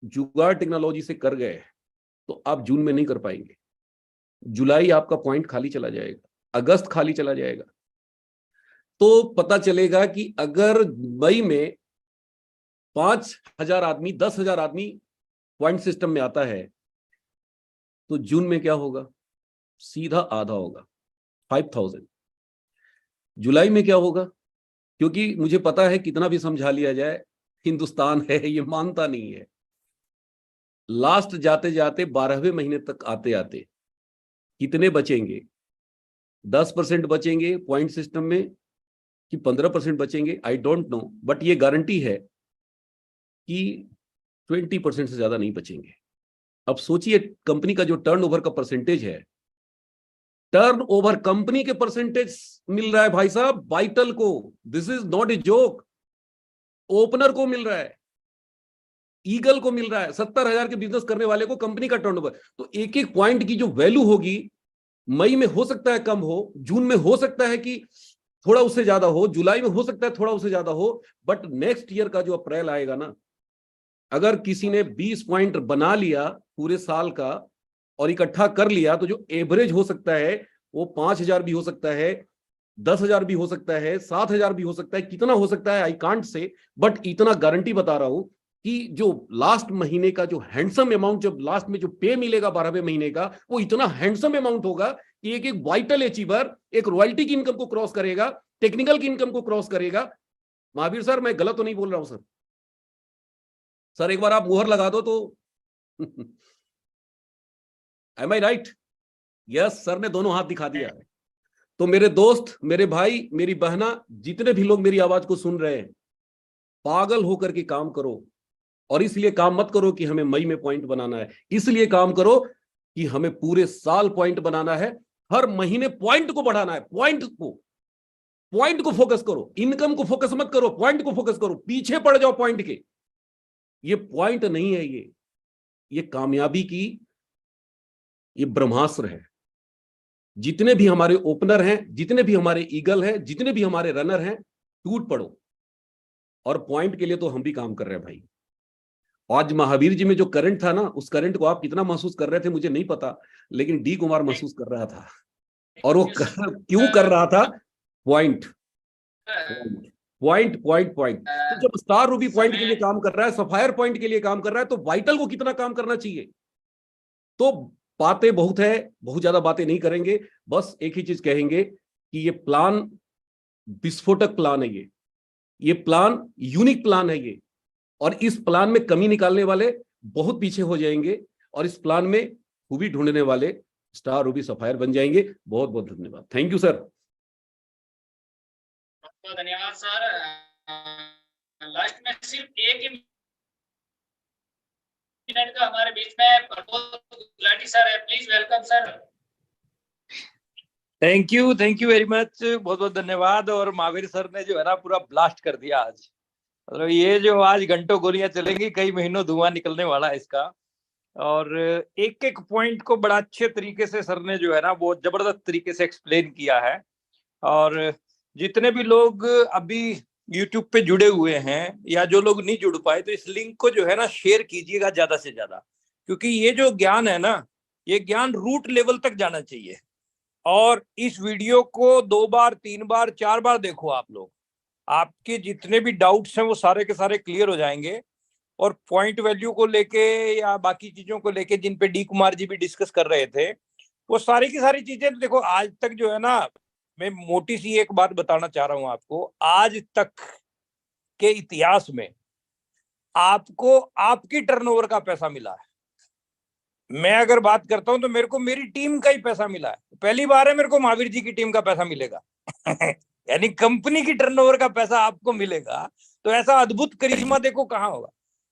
जुगाड़ टेक्नोलॉजी से कर गए तो आप जून में नहीं कर पाएंगे। जुलाई आपका पॉइंट खाली चला जाएगा, अगस्त खाली चला जाएगा। तो पता चलेगा कि अगर मई में 5,000 आदमी, 10,000 आदमी पॉइंट सिस्टम में आता है, तो जून में क्या होगा? सीधा आधा होगा, 5,000। जुलाई में क्या होगा? क्योंकि मुझे पता है कितना भी समझा लिया जाए, हिंदुस्तान है ये मानता नहीं है। लास्ट जाते जाते 12वें महीने तक आते आते कितने बचेंगे? 10% बचेंगे पॉइंट सिस्टम में कि 15% बचेंगे? आई डोंट नो, बट ये गारंटी है कि 20% से ज्यादा नहीं बचेंगे। अब सोचिए कंपनी का जो टर्नओवर का परसेंटेज है, टर्नओवर कंपनी के परसेंटेज मिल रहा है भाई साहब वाइटल को। This is not a joke. Opener को मिल रहा है, ईगल को मिल रहा है, 70,000 के बिजनेस करने वाले को कंपनी का टर्नओवर। तो एक एक पॉइंट की जो वैल्यू होगी, मई में हो सकता है कम हो, जून में हो सकता है कि थोड़ा उससे ज्यादा हो, जुलाई में हो सकता है थोड़ा उससे ज्यादा हो, बट नेक्स्ट ईयर का जो अप्रैल आएगा ना, अगर किसी ने 20 पॉइंट बना लिया पूरे साल का और इकट्ठा कर लिया, तो जो एवरेज हो सकता है वो 5,000 भी हो सकता है, 10,000 भी हो सकता है, 7,000 भी हो सकता है। कितना हो सकता है आई कांट से, बट इतना गारंटी बता रहा हूं कि जो लास्ट महीने का जो हैंडसम अमाउंट, जब लास्ट में जो पे मिलेगा 12वें महीने का, वो इतना हैंडसम अमाउंट होगा कि एक एक वाइटल अचीवर एक रॉयल्टी की इनकम को क्रॉस करेगा, टेक्निकल की इनकम को क्रॉस करेगा। महावीर सर मैं गलत तो नहीं बोल रहा हूं सर? सर एक बार आप मुहर लगा दो तो एम आई राइट? यस, सर ने दोनों हाथ दिखा दिया। तो मेरे दोस्त, मेरे भाई, मेरी बहना, जितने भी लोग मेरी आवाज को सुन रहे हैं, पागल होकर के काम करो। और इसलिए काम मत करो कि हमें मई में पॉइंट बनाना है, इसलिए काम करो कि हमें पूरे साल पॉइंट बनाना है, हर महीने पॉइंट को बढ़ाना है, पॉइंट को फोकस करो, इनकम को फोकस मत करो, पॉइंट को फोकस करो, पीछे पड़ जाओ पॉइंट के। ये पॉइंट नहीं है, ये कामयाबी की ये ब्रह्मास्त्र है। जितने भी हमारे ओपनर हैं, जितने भी हमारे ईगल हैं, जितने भी हमारे रनर हैं, टूट पड़ो। और पॉइंट के लिए तो हम भी काम कर रहे हैं भाई। आज महावीर जी में जो करंट था ना, उस करंट को आप कितना महसूस कर रहे थे मुझे नहीं पता, लेकिन डी कुमार महसूस कर रहा था। और वो क्यों कर रहा था? Point point point point. तो जब स्टार रूबी पॉइंट के लिए काम कर रहा है, सफायर पॉइंट के लिए काम कर रहा है, तो वाइटल को कितना काम करना चाहिए? तो बातें बहुत है, बहुत ज्यादा बातें नहीं करेंगे, बस एक ही चीज कहेंगे कि ये प्लान विस्फोटक प्लान है, ये प्लान यूनिक प्लान है ये, और इस प्लान में कमी निकालने वाले बहुत पीछे हो जाएंगे, और इस प्लान में खूबी ढूंढने वाले स्टार रूबी सफायर बन जाएंगे। बहुत बहुत धन्यवाद। Thank you sir. बहुत धन्यवाद सर। लास्ट में सिर्फ एक ही मिनट का हमारे बीच में प्रमोद गुलाटी सर है, please welcome sir. Thank you very much, बहुत बहुत धन्यवाद। और महावीर सर ने जो है ना पूरा ब्लास्ट कर दिया आज। मतलब ये जो आज घंटों गोलियां चलेंगी, कई महीनों धुआं निकलने वाला है इसका। और एक एक पॉइंट को बड़ा अच्छे तरीके से सर ने जो है ना बहुत जबरदस्त तरीके से एक्सप्लेन किया है। और जितने भी लोग अभी YouTube पे जुड़े हुए हैं या जो लोग नहीं जुड़ पाए, तो इस लिंक को जो है ना शेयर कीजिएगा ज्यादा से ज्यादा, क्योंकि ये जो ज्ञान है ना, ये ज्ञान रूट लेवल तक जाना चाहिए। और इस वीडियो को 2 बार 3 बार 4 बार देखो आप लोग, आपके जितने भी डाउट्स हैं वो सारे के सारे क्लियर हो जाएंगे। और पॉइंट वैल्यू को लेके या बाकी चीजों को लेके जिन पे डी कुमार जी भी डिस्कस कर रहे थे, वो सारी की सारी चीजें तो देखो आज तक जो है ना, मैं मोटी सी एक बात बताना चाह रहा हूं आपको, आज तक के इतिहास में आपको आपकी टर्नओवर का पैसा मिला है। मैं अगर बात करता हूं तो मेरे को मेरी टीम का ही पैसा मिला है। पहली बार है मेरे को महावीर जी की टीम का पैसा मिलेगा यानी कंपनी की टर्नओवर का पैसा आपको मिलेगा। तो ऐसा अद्भुत करिश्मा देखो कहाँ होगा।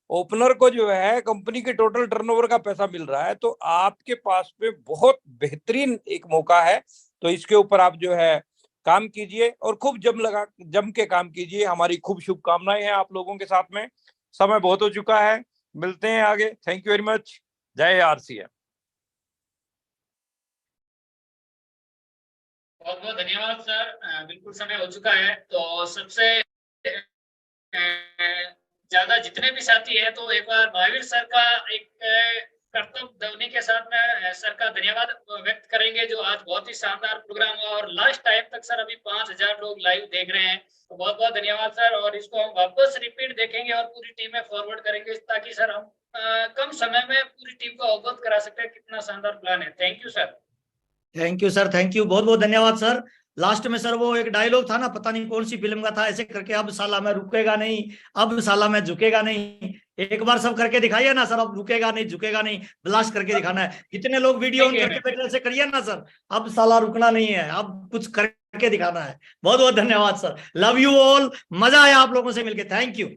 ओपनर को जो है कंपनी के टोटल टर्नओवर का पैसा मिल रहा है, तो आपके पास में बहुत बेहतरीन एक मौका है। तो इसके ऊपर आप जो है काम कीजिए और खूब जम के काम कीजिए। हमारी खूब शुभकामनाएं हैं आप लोगों के साथ में। समय बहुत हो चुका है, मिलते हैं आगे। Thank you very much. जय आरसीएम। बहुत बहुत धन्यवाद सर। बिल्कुल समय हो चुका है, तो सबसे ज्यादा जितने भी साथी हैं, तो एक बार महावीर सर का एक कर्तव्य ध्वनि के साथ में सर का धन्यवाद व्यक्त करेंगे, जो आज बहुत ही शानदार प्रोग्राम हुआ। और लास्ट टाइम तक सर अभी 5000 लोग लाइव देख रहे हैं, तो बहुत बहुत धन्यवाद सर। और इसको हम वापस रिपीट देखेंगे और पूरी टीम में फॉरवर्ड करेंगे, ताकि सर हम कम समय में पूरी टीम को अवगत करा सकते हैं कितना शानदार प्लान है। Thank you sir. Thank you sir, thank you, बहुत बहुत धन्यवाद सर। लास्ट में सर वो एक डायलॉग था ना, पता नहीं कौन सी फिल्म का था, ऐसे करके अब साला मैं रुकेगा नहीं, अब साला मैं झुकेगा नहीं। एक बार सब करके दिखाइए ना सर, अब रुकेगा नहीं, झुकेगा नहीं, ब्लास्ट करके दिखाना है। जितने लोग वीडियो ऑन करके बैठे ऐसे करिए ना सर, अब साला रुकना नहीं है, अब कुछ करके दिखाना है। बहुत बहुत धन्यवाद सर, लव यू ऑल, मजा आया आप लोगों से मिलके, थैंक यू।